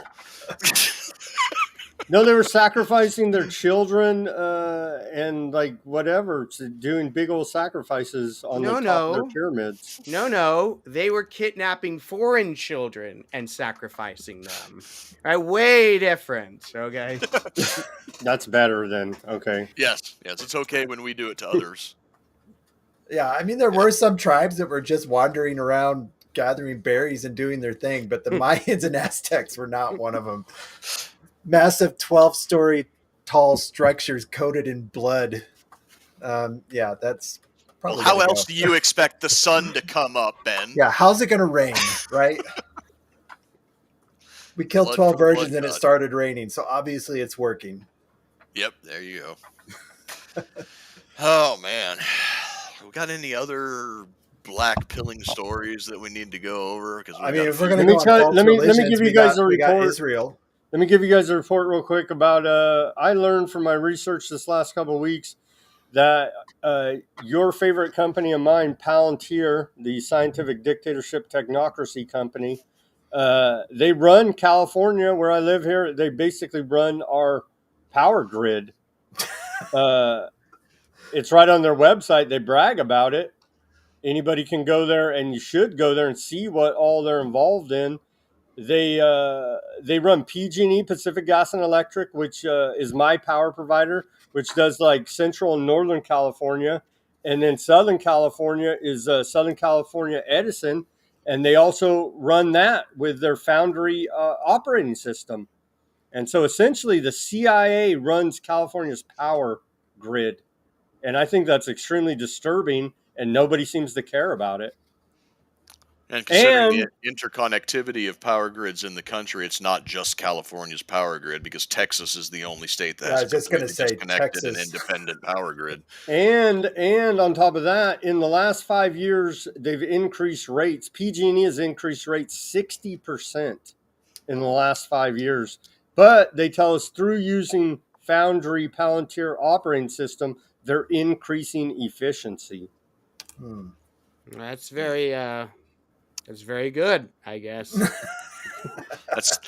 No, they were sacrificing their children and like whatever, doing big old sacrifices on the top of their pyramids. No, they were kidnapping foreign children and sacrificing them. Right, way different. Okay, that's better than okay. Yes, it's okay when we do it to others. Yeah, I mean, there were some tribes that were just wandering around gathering berries and doing their thing, but the Mayans and Aztecs were not one of them. Massive 12-story tall structures coated in blood. Yeah, that's probably. Well, how else do you expect the sun to come up, Ben? Yeah, how's it going to rain, right? We killed 12 virgins and it started raining, so obviously it's working. Yep, there you go. Oh, man. We got any other black pilling stories that we need to go over? Because I mean, if we're going to go on let me give you guys a report. Israel. Let me give you guys a report real quick about. I learned from my research this last couple of weeks that your favorite company of mine, Palantir, the scientific dictatorship technocracy company, they run California, where I live here. They basically run our power grid. It's right on their website. They brag about it. Anybody can go there, and you should go there and see what all they're involved in. They run PG&E, Pacific Gas and Electric, which is my power provider, which does like Central and Northern California. And then Southern California is Southern California Edison. And they also run that with their Foundry operating system. And so essentially the CIA runs California's power grid. And I think that's extremely disturbing, and nobody seems to care about it. And considering the interconnectivity of power grids in the country, it's not just California's power grid, because Texas is the only state that has a completely disconnected and independent power grid. And on top of that, in the last 5 years, they've increased rates. PG&E has increased rates 60% in the last 5 years. But they tell us through using Foundry Palantir operating system, they're increasing efficiency. That's very good, I guess. That's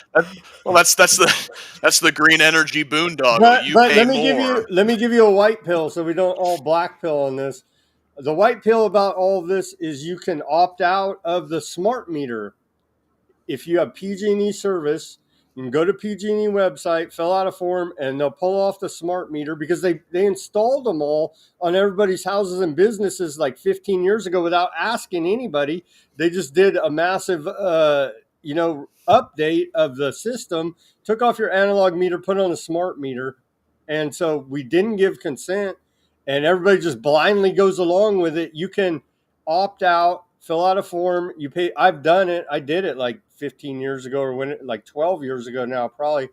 the green energy boondoggle. But You but pay let me more. give you a white pill so we don't all black pill on this. The white pill about all of this is you can opt out of the smart meter. If you have PG&E service, you can go to PG&E website, fill out a form, and they'll pull off the smart meter because they installed them all on everybody's houses and businesses like 15 years ago without asking anybody. They just did a massive, update of the system, took off your analog meter, put on a smart meter, and so we didn't give consent, and everybody just blindly goes along with it. You can opt out, fill out a form, you pay. I've done it. I did it like 15 years ago or like 12 years ago now, probably.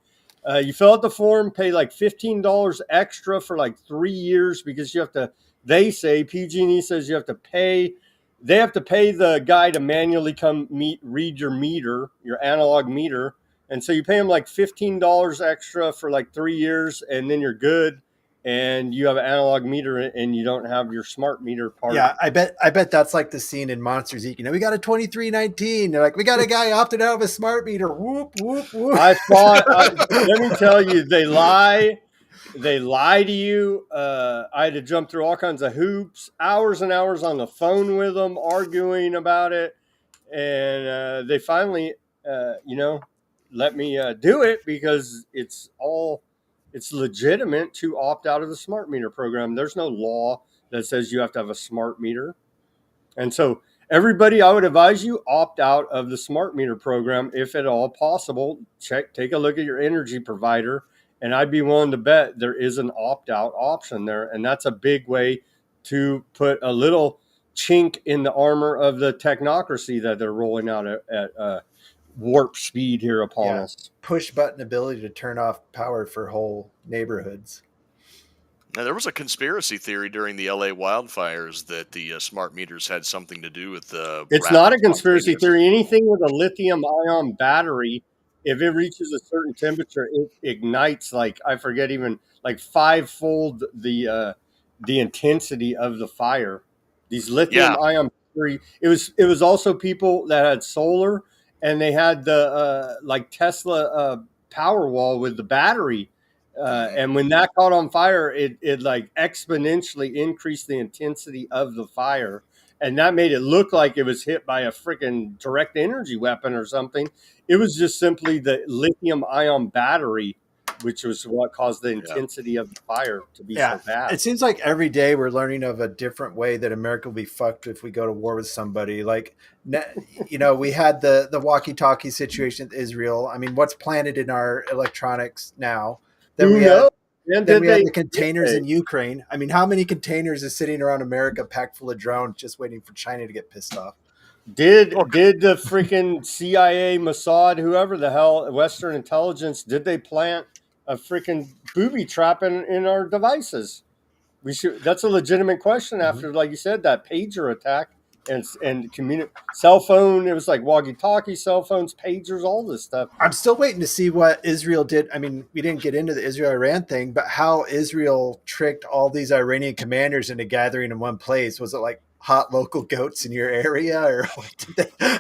You fill out the form, pay like $15 extra for like 3 years because you have to, they say, PG&E says you have to pay, they have to pay the guy to manually come read your meter, your analog meter. And so you pay him like $15 extra for like 3 years and then you're good. And you have an analog meter and you don't have your smart meter part. Yeah, I bet that's like the scene in Monsters Inc. You know, we got a 2319. They're like, we got a guy opted out of a smart meter. Whoop, whoop, whoop. I thought, let me tell you, they lie. They lie to you. I had to jump through all kinds of hoops, hours and hours on the phone with them, arguing about it. And they finally, let me do it because it's legitimate to opt out of the smart meter program. There's no law that says you have to have a smart meter. And so everybody, I would advise you opt out of the smart meter program if at all possible. Take a look at your energy provider, and I'd be willing to bet there is an opt out option there, and that's a big way to put a little chink in the armor of the technocracy that they're rolling out at warp speed here upon us. Push button ability to turn off power for whole neighborhoods. Now, there was a conspiracy theory during the LA wildfires that the smart meters had something to do with the. It's not a conspiracy theory. Anything with a lithium-ion battery, if it reaches a certain temperature, it ignites like, I forget, even like 5-fold the intensity of the fire. These lithium-ion battery. It was also people that had solar and they had the like Tesla Powerwall with the battery. And when that caught on fire, it like exponentially increased the intensity of the fire. And that made it look like it was hit by a freaking direct energy weapon or something. It was just simply the lithium ion battery, which was what caused the intensity of the fire to be so bad. It seems like every day we're learning of a different way that America will be fucked if we go to war with somebody. Like, you know, we had the walkie-talkie situation with Israel. I mean, what's planted in our electronics now? Then we had the containers in Ukraine. I mean, how many containers is sitting around America packed full of drones just waiting for China to get pissed off? Did the freaking CIA, Mossad, whoever the hell, Western intelligence, did they plant a freaking booby trap in our devices? That's a legitimate question after, like you said, that pager attack and cell phone. It was like walkie-talkie, cell phones, pagers, all this stuff. I'm still waiting to see what Israel did. I mean, we didn't get into the Israel-Iran thing, but how Israel tricked all these Iranian commanders into gathering in one place. Was it like hot local goats in your area, or what did they?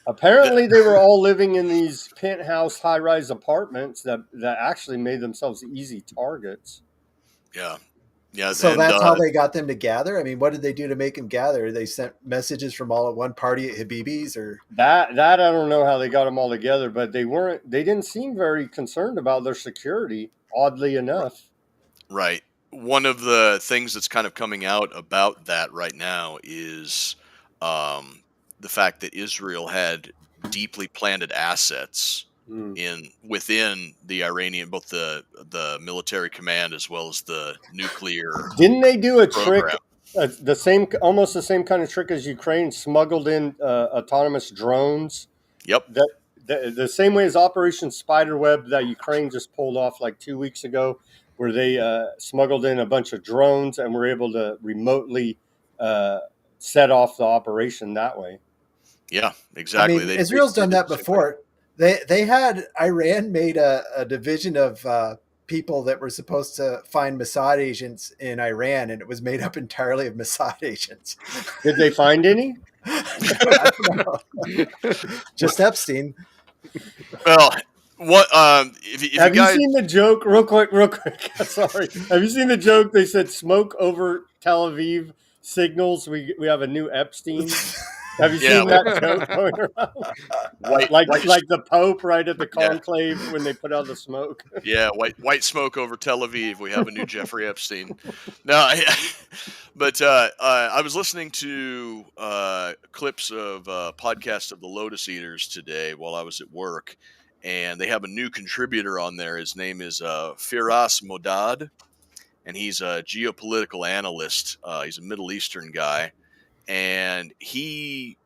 Apparently, they were all living in these penthouse high-rise apartments that actually made themselves easy targets. Yeah. Yeah, so that's how they got them to gather. I mean, what did they do to make them gather? They sent messages from all at one party at Habibi's, or that I don't know how they got them all together, but they didn't seem very concerned about their security, oddly enough. Right. One of the things that's kind of coming out about that right now is the fact that Israel had deeply planted assets within the Iranian, both the military command as well as the nuclear. Didn't they do a program. Trick, almost the same kind of trick as Ukraine, smuggled in autonomous drones? Yep. The same way as Operation Spiderweb that Ukraine just pulled off like 2 weeks ago, where they smuggled in a bunch of drones and were able to remotely set off the operation that way. Yeah, exactly. I mean, Israel's done that before. They had Iran made a division of people that were supposed to find Mossad agents in Iran, and it was made up entirely of Mossad agents. Did they find any? I don't know. Just Epstein. Well, what if you Have you guys seen the joke? Real quick. Sorry. Have you seen the joke? They said smoke over Tel Aviv signals we have a new Epstein. Have you yeah, seen that joke going around? white Like white the Pope right at the yeah. conclave when they put out the smoke. Yeah, white smoke over Tel Aviv. We have a new Jeffrey Epstein. No, but I was listening to clips of podcast of the Lotus Eaters today while I was at work, and they have a new contributor on there. His name is Firas Modad, and he's a geopolitical analyst. He's a Middle Eastern guy, and he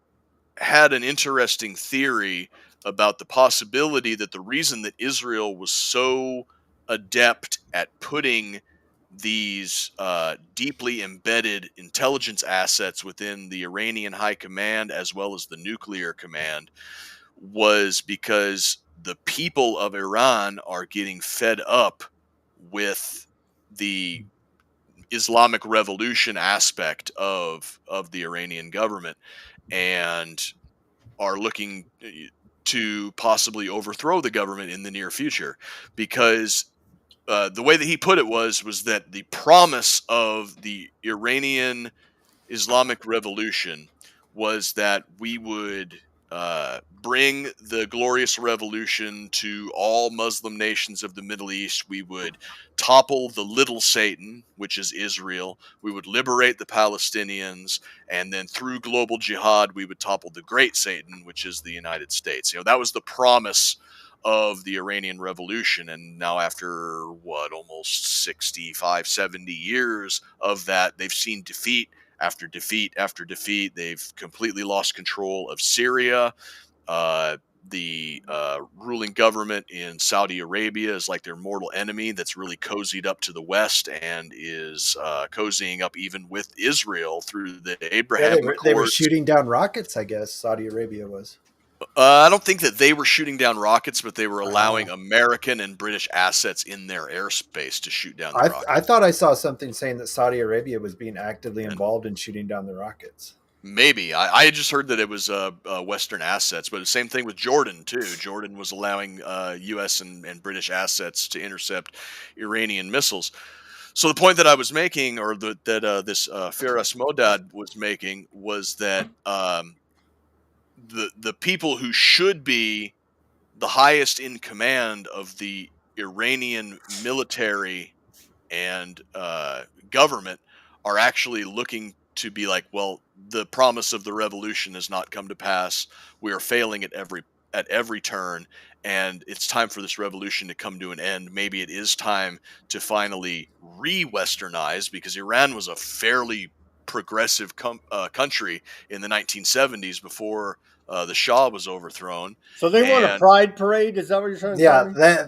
had an interesting theory about the possibility that the reason that Israel was so adept at putting these deeply embedded intelligence assets within the Iranian high command as well as the nuclear command was because the people of Iran are getting fed up with the Islamic revolution aspect of the Iranian government and are looking to possibly overthrow the government in the near future, because the way that he put it was that the promise of the Iranian Islamic Revolution was that we would bring the glorious revolution to all Muslim nations of the Middle East. We would topple the little Satan, which is Israel. We would liberate the Palestinians. And then through global jihad, we would topple the great Satan, which is the United States. That was the promise of the Iranian Revolution. And now after almost 65, 70 years of that, they've seen defeat after defeat after defeat. They've completely lost control of Syria. The ruling government in Saudi Arabia is like their mortal enemy that's really cozied up to the West and is cozying up even with Israel through the Abraham Accords. They were shooting down rockets, I guess, Saudi Arabia was. I don't think that they were shooting down rockets, but they were allowing American and British assets in their airspace to shoot down the rockets. I thought I saw something saying that Saudi Arabia was being actively involved in shooting down the rockets. Maybe. I had just heard that it was Western assets, but the same thing with Jordan, too. Jordan was allowing U.S. and British assets to intercept Iranian missiles. So the point that I was making, or that this Firas Modad was making, was that the people who should be the highest in command of the Iranian military and government are actually looking to be like, well, the promise of the revolution has not come to pass. We are failing at every turn, and it's time for this revolution to come to an end. Maybe it is time to finally re-Westernize, because Iran was a fairly progressive country in the 1970s before the Shah was overthrown. So they want a pride parade? Is that what you're trying to tell me? Yeah,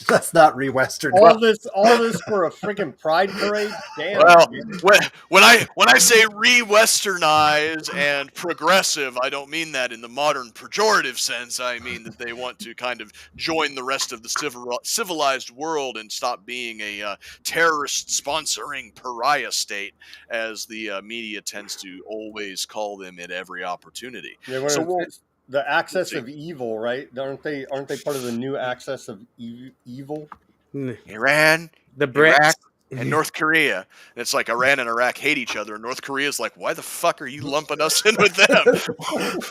that's not re-Western. All this for a freaking pride parade? Damn. Well, when I say re-Westernize and progressive, I don't mean that in the modern pejorative sense. I mean that they want to kind of join the rest of the civilized world and stop being a terrorist sponsoring pariah state, as the media tends to always call them at every opportunity. Yeah, it's the axis of evil, right? Aren't they part of the new axis of evil? Iran, the BRICS, Iraq, and North Korea. And it's like Iran and Iraq hate each other, and North Korea's like, why the fuck are you lumping us in with them?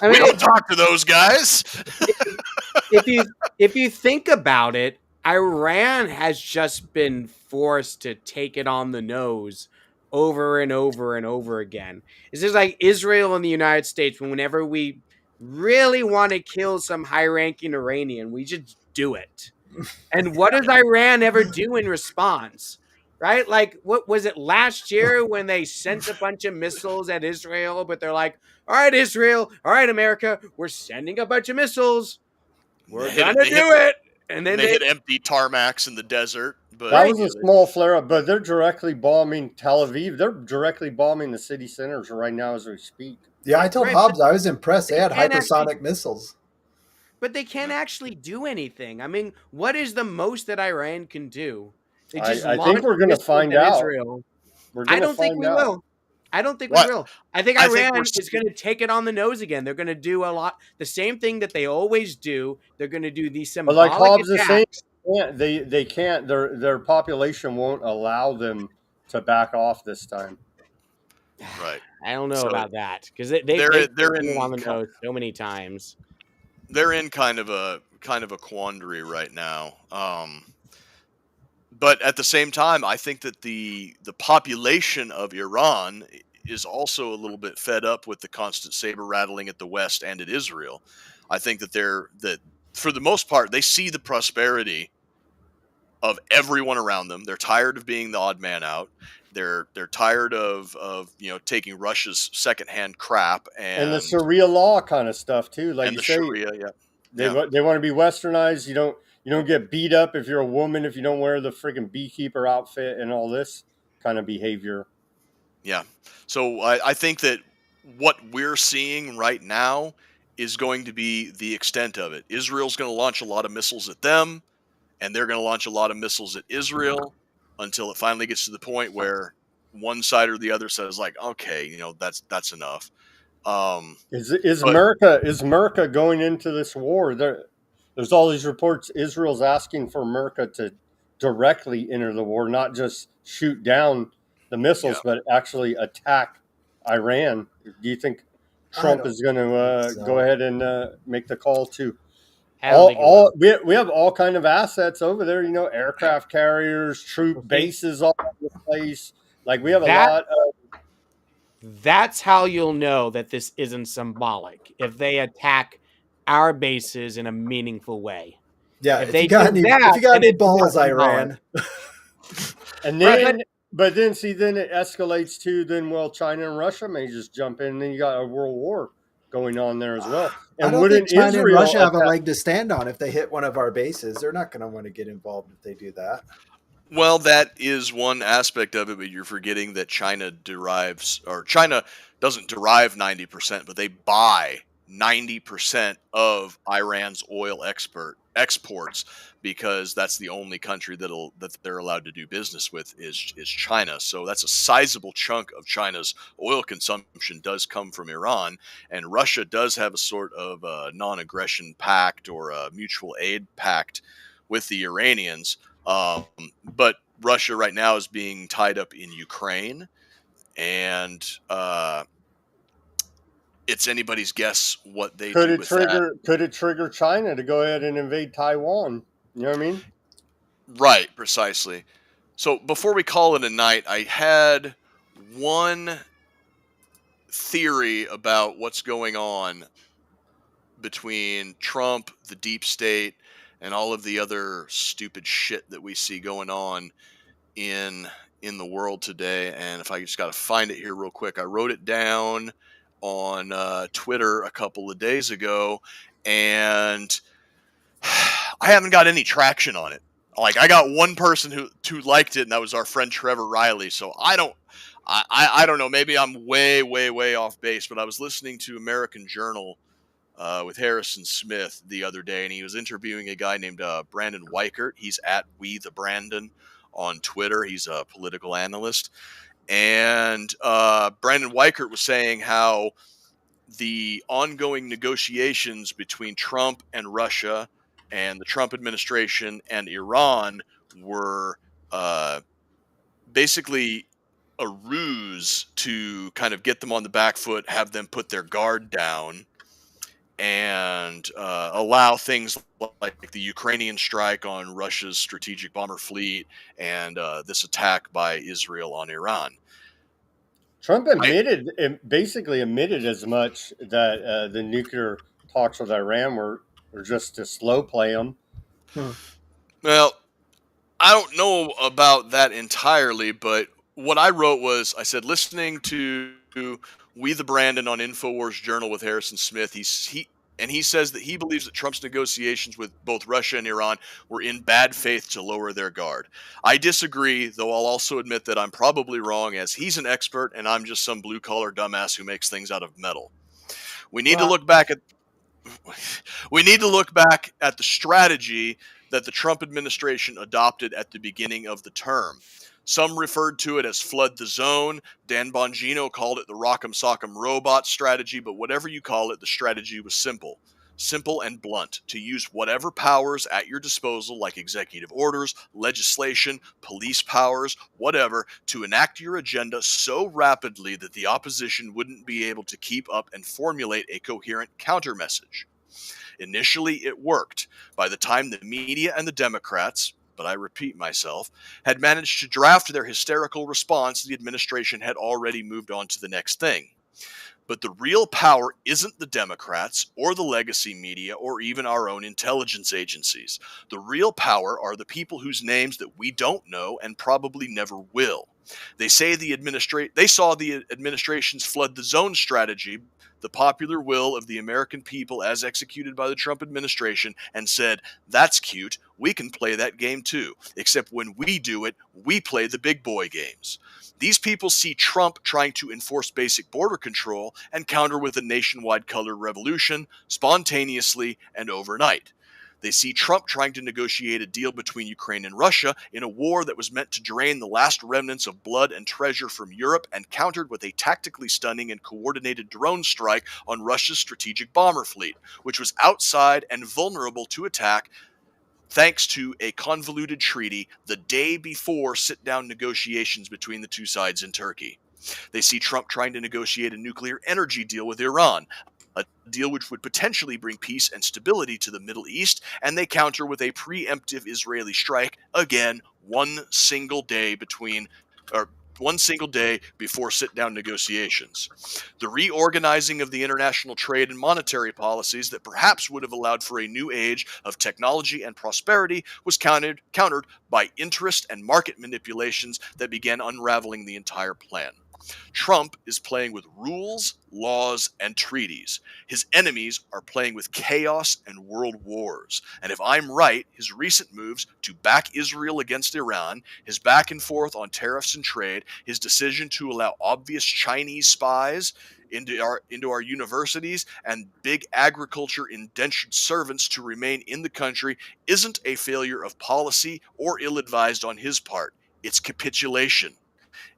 We don't talk to those guys. if you think about it, Iran has just been forced to take it on the nose over and over and over again. It's just like Israel and the United States. Whenever we really want to kill some high-ranking Iranian, we just do it. And what does Iran ever do in response? Right? Like, what was it last year when they sent a bunch of missiles at Israel? But they're like, all right, Israel, all right, America, we're sending a bunch of missiles. We're going to do it. And then they hit empty tarmacs in the desert. But that was a small flare-up, but they're directly bombing Tel Aviv. They're directly bombing the city centers right now as we speak. Yeah, I told Hobbs I was impressed. They had hypersonic missiles. But they can't actually do anything. I mean, what is the most that Iran can do? They I think we're going to find out. Israel. I don't think we will. I don't think What? we will. I think I think Iran is going to take it on the nose again. They're going to do the same thing that they always do. They're going to do these But like symbolic Hobbs is saying, attacks. they can't. Their population won't allow them to back off this time. Right. I don't know So about that because they've they're taken it in on the nose so many times. they're in kind of a quandary right now. But at the same time, I think that the population of Iran is also a little bit fed up with the constant saber rattling at the West and at Israel. I think that for the most part they see the prosperity of everyone around them. They're tired of being the odd man out. They're tired of taking Russia's secondhand crap And the and Sharia law kind of stuff too. Like you the say, Sharia. they Yeah. they want to be westernized. You don't get beat up if you're a woman if you don't wear the freaking beekeeper outfit and all this kind of behavior. Yeah. So I think that what we're seeing right now is going to be the extent of it. Israel's going to launch a lot of missiles at them, and they're going to launch a lot of missiles at Israel until it finally gets to the point where one side or the other says, like, okay, that's enough. Is But America going into this war? There's all these reports. Israel's asking for America to directly enter the war, not just shoot down the yeah, missiles, but actually attack Iran. Do you think I Trump don't is going think to go so. ahead and make the call to I don't think it all? will. We have all kind of assets over there. Aircraft carriers, troop bases all over the place. Like we have a That lot. That's how you'll know that this isn't symbolic if they attack our bases in a meaningful way. Yeah, If if you they got do any that, then any it's not balls, symbolic. Iran. And Right. then, but then see, then it escalates to China and Russia may just jump in, and then you got a world war going on there as well. I And don't think wouldn't China and Israel Russia have a attack? leg to stand on if they hit one of our bases. They're not going to want to get involved if they do that. well, that is one aspect of it, but you're forgetting that China doesn't derive 90%, but they buy 90% of Iran's oil exports because that's the only country that they're allowed to do business with is China. So that's a sizable chunk of China's oil consumption does come from Iran, and Russia does have a sort of non-aggression pact or a mutual aid pact with the Iranians. But Russia right now is being tied up in Ukraine, and it's anybody's guess what they Could do it with that. trigger China to go ahead and invade Taiwan? You know what I mean? Right, precisely. So before we call it a night, I had one theory about what's going on between Trump, the deep state, and all of the other stupid shit that we see going on in the world today. And if I just got to find it here real quick, I wrote it down on Twitter a couple of days ago, and I haven't got any traction on it. Like, I got one person who liked it, and that was our friend Trevor Riley. So I don't know. Maybe I'm way, way, way off base, but I was listening to American Journal with Harrison Smith the other day, and he was interviewing a guy named Brandon Weichert. He's at We the Brandon on Twitter. He's a political analyst. And Brandon Weichert was saying how the ongoing negotiations between Trump and Russia and the Trump administration and Iran were basically a ruse to kind of get them on the back foot, have them put their guard down, and allow things like the Ukrainian strike on Russia's strategic bomber fleet and this attack by Israel on Iran. Trump basically admitted as much that the nuclear talks with Iran were just to slow play them. Well, I don't know about that entirely, but what I wrote was, I said, listening to We the Brandon on InfoWars Journal with Harrison Smith, he says that he believes that Trump's negotiations with both Russia and Iran were in bad faith to lower their guard. I disagree, though I'll also admit that I'm probably wrong, as he's an expert and I'm just some blue-collar dumbass who makes things out of metal. We need to look back at the strategy that the Trump administration adopted at the beginning of the term. Some referred to it as flood the zone. Dan Bongino called it the rock'em sock'em robot strategy, but whatever you call it, the strategy was simple. Simple and blunt, to use whatever powers at your disposal, like executive orders, legislation, police powers, whatever, to enact your agenda so rapidly that the opposition wouldn't be able to keep up and formulate a coherent countermessage. Initially, it worked. By the time the media and the Democrats, but I repeat myself, had managed to draft their hysterical response, the administration had already moved on to the next thing. But the real power isn't the Democrats or the legacy media or even our own intelligence agencies. The real power are the people whose names that we don't know and probably never will. They say they saw the administration's flood the zone strategy, the popular will of the American people as executed by the Trump administration, and said, "That's cute. We can play that game too. Except when we do it, we play the big boy games." These people see Trump trying to enforce basic border control and counter with a nationwide color revolution, spontaneously and overnight. They see Trump trying to negotiate a deal between Ukraine and Russia in a war that was meant to drain the last remnants of blood and treasure from Europe, and countered with a tactically stunning and coordinated drone strike on Russia's strategic bomber fleet, which was outside and vulnerable to attack thanks to a convoluted treaty the day before sit-down negotiations between the two sides in Turkey. They see Trump trying to negotiate a nuclear energy deal with Iran, a deal which would potentially bring peace and stability to the Middle East, and they counter with a preemptive Israeli strike, again, one single day before sit-down negotiations. The reorganizing of the international trade and monetary policies that perhaps would have allowed for a new age of technology and prosperity was countered by interest and market manipulations that began unraveling the entire plan. Trump is playing with rules, laws, and treaties. His enemies are playing with chaos and world wars. And if I'm right, his recent moves to back Israel against Iran, his back and forth on tariffs and trade, his decision to allow obvious Chinese spies into our universities and big agriculture indentured servants to remain in the country isn't a failure of policy or ill-advised on his part. It's capitulation.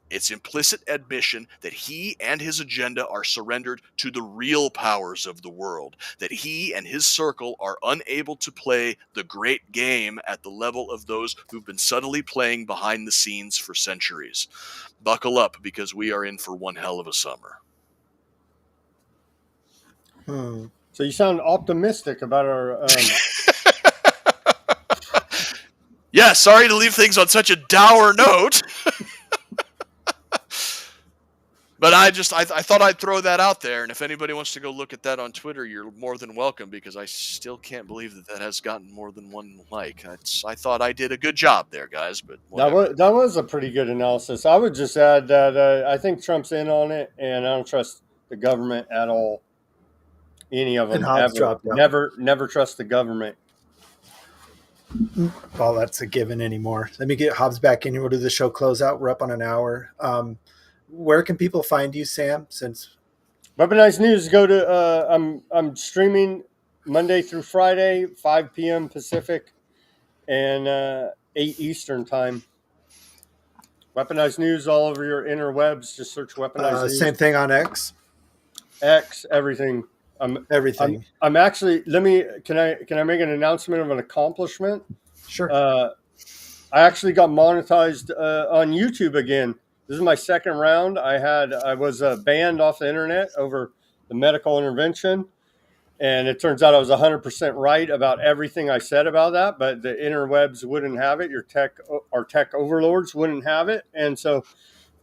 It's implicit admission that he and his agenda are surrendered to the real powers of the world, that he and his circle are unable to play the great game at the level of those who've been subtly playing behind the scenes for centuries. Buckle up, because we are in for one hell of a summer. So you sound optimistic about our... Yeah, sorry to leave things on such a dour note. But I thought I'd throw that out there, and if anybody wants to go look at that on Twitter, you're more than welcome, because I still can't believe that has gotten more than one like. I thought I did a good job there, guys, but whatever. That was a pretty good analysis. I would just add that I think Trump's in on it, and I don't trust the government at all. Any of them ever. Never trust the government. Well, that's a given anymore. Let me get Hobbs back in. We'll do the show closeout. We're up on an hour. Where can people find you, Sam? Since Weaponized News, go to I'm streaming Monday through Friday, 5 p.m. Pacific and 8 Eastern time. Weaponized News all over your interwebs. Just search Weaponized News. Same thing on X. Everything. Everything. I'm actually. Can I make an announcement of an accomplishment? Sure. I actually got monetized on YouTube again. This is my second round. I was banned off the internet over the medical intervention, and it turns out I was 100% right about everything I said about that, but the interwebs wouldn't have it. Our tech overlords wouldn't have it, and so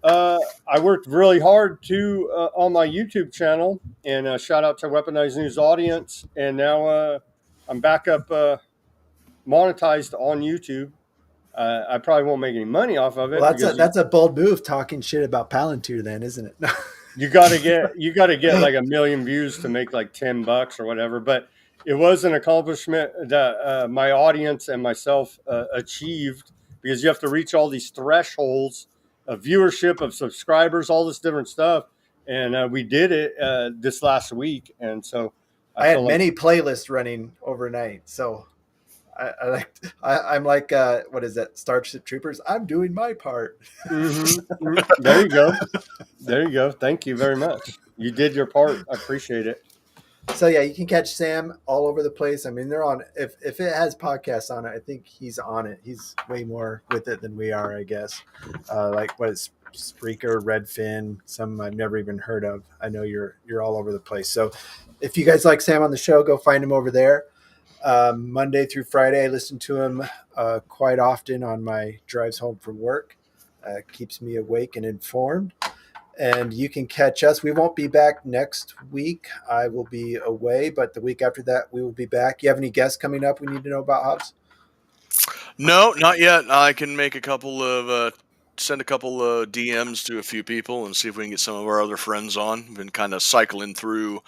I worked really hard on my YouTube channel, and shout out to Weaponized News audience, and now I'm back up monetized on YouTube. I probably won't make any money off of it. Well, that's a bold move, talking shit about Palantir, then, isn't it? You got to get like 1 million views to make like $10 or whatever. But it was an accomplishment that my audience and myself achieved, because you have to reach all these thresholds of viewership, of subscribers, all this different stuff, and we did it this last week. And so I had many playlists running overnight, so. I'm like what is that? Starship Troopers. I'm doing my part. Mm-hmm. There you go. There you go. Thank you very much. You did your part. I appreciate it. So yeah, you can catch Sam all over the place. I mean, they're on. If it has podcasts on it, I think he's on it. He's way more with it than we are, I guess. Like what is Spreaker, Redfin, some I've never even heard of. I know you're all over the place. So if you guys like Sam on the show, go find him over there. Monday through Friday, I listen to him quite often on my drives home from work. Keeps me awake and informed. And you can catch us. We won't be back next week. I will be away, but the week after that, we will be back. You have any guests coming up we need to know about, Hobbs? No, not yet. I can make a couple of send a couple of DMs to a few people and see if we can get some of our other friends on. We've been kind of cycling through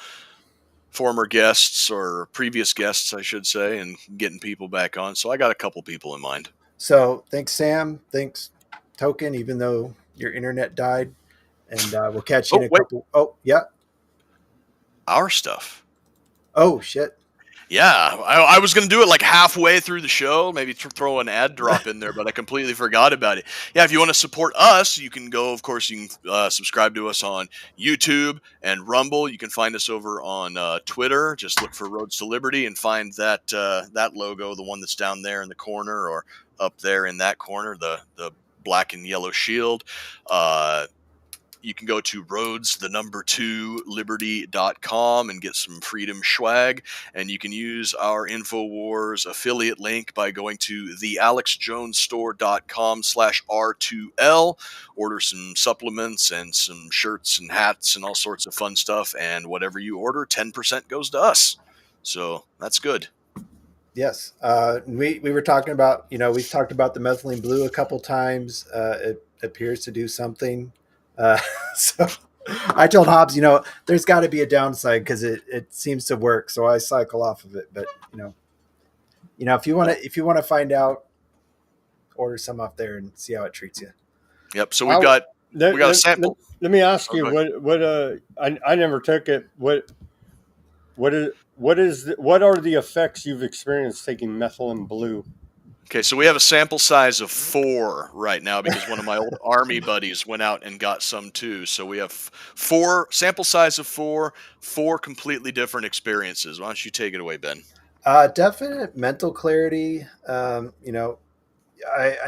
former guests or previous guests, I should say, and getting people back on. So I got a couple people in mind. So thanks, Sam. Thanks, Token, even though your internet died. And we'll catch you in a couple. Oh, yeah. Our stuff. Oh, shit. Yeah, I was going to do it like halfway through the show, maybe throw an ad drop in there, but I completely forgot about it. Yeah, if you want to support us, you can go, of course, you can subscribe to us on YouTube and Rumble. You can find us over on Twitter. Just look for Roads to Liberty and find that that logo, the one that's down there in the corner or up there in that corner, the black and yellow shield. You can go to roads2liberty.com and get some freedom swag. And you can use our InfoWars affiliate link by going to thealexjonesstore.com/R2L. Order some supplements and some shirts and hats and all sorts of fun stuff. And whatever you order, 10% goes to us. So that's good. Yes. We were talking about, we've talked about the methylene blue a couple times. It appears to do something. So I told Hobbs, there's got to be a downside because it seems to work. So I cycle off of it. But if you want to find out, order some off there and see how it treats you. Yep. So we got a sample. Let me ask you what I never took it. What are the effects you've experienced taking methylene blue? Okay, so we have a sample size of 4 right now because one of my old Army buddies went out and got some too. So we have 4 sample size of 4 completely different experiences. Why don't you take it away, Ben? Definite mental clarity. I'm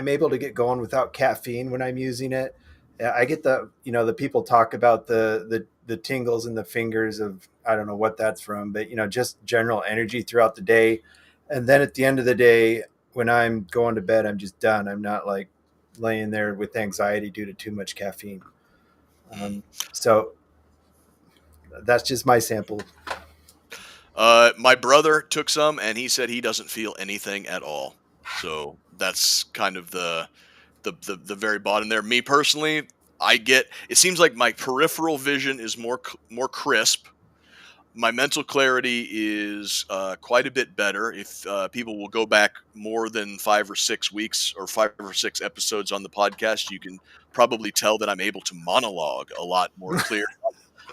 able to get going without caffeine when I'm using it. I get the people talk about the tingles in the fingers of, I don't know what that's from, but just general energy throughout the day. And then at the end of the day, when I'm going to bed, I'm just done. I'm not like laying there with anxiety due to too much caffeine. So that's just my sample. My brother took some and he said he doesn't feel anything at all. So that's kind of the very bottom there. Me personally, it seems like my peripheral vision is more crisp. My mental clarity is quite a bit better. If people will go back more than 5 or 6 weeks or 5 or 6 episodes on the podcast, you can probably tell that I'm able to monologue a lot more clear,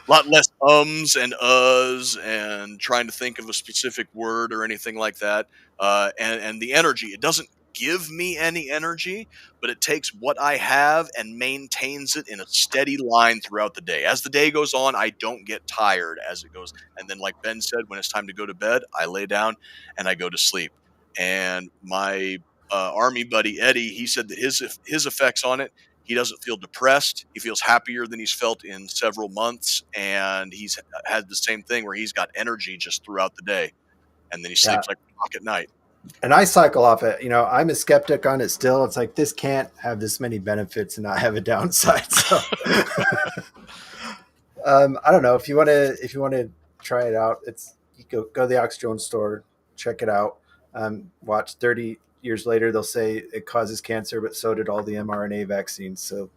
a lot less ums and uhs and trying to think of a specific word or anything like that. And the energy, it doesn't give me any energy, but it takes what I have and maintains it in a steady line throughout the day. As the day goes on, I don't get tired as it goes. And then, like Ben said, when it's time to go to bed, I lay down and I go to sleep. And my Army buddy, Eddie, he said that his effects on it, he doesn't feel depressed. He feels happier than he's felt in several months. And he's had the same thing where he's got energy just throughout the day. And then he sleeps like a rock at night. And I cycle off it. I'm a skeptic on it still. It's like, this can't have this many benefits and not have a downside. So I don't know if you want to try it out. You go to the Alex Jones store, check it out. Watch 30 years later, they'll say it causes cancer, but so did all the mRNA vaccines. So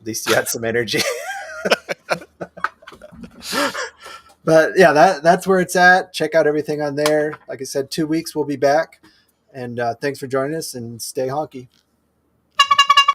at least you had some energy. But yeah, that's where it's at. Check out everything on there. Like I said, 2 weeks we'll be back. And thanks for joining us and stay honky.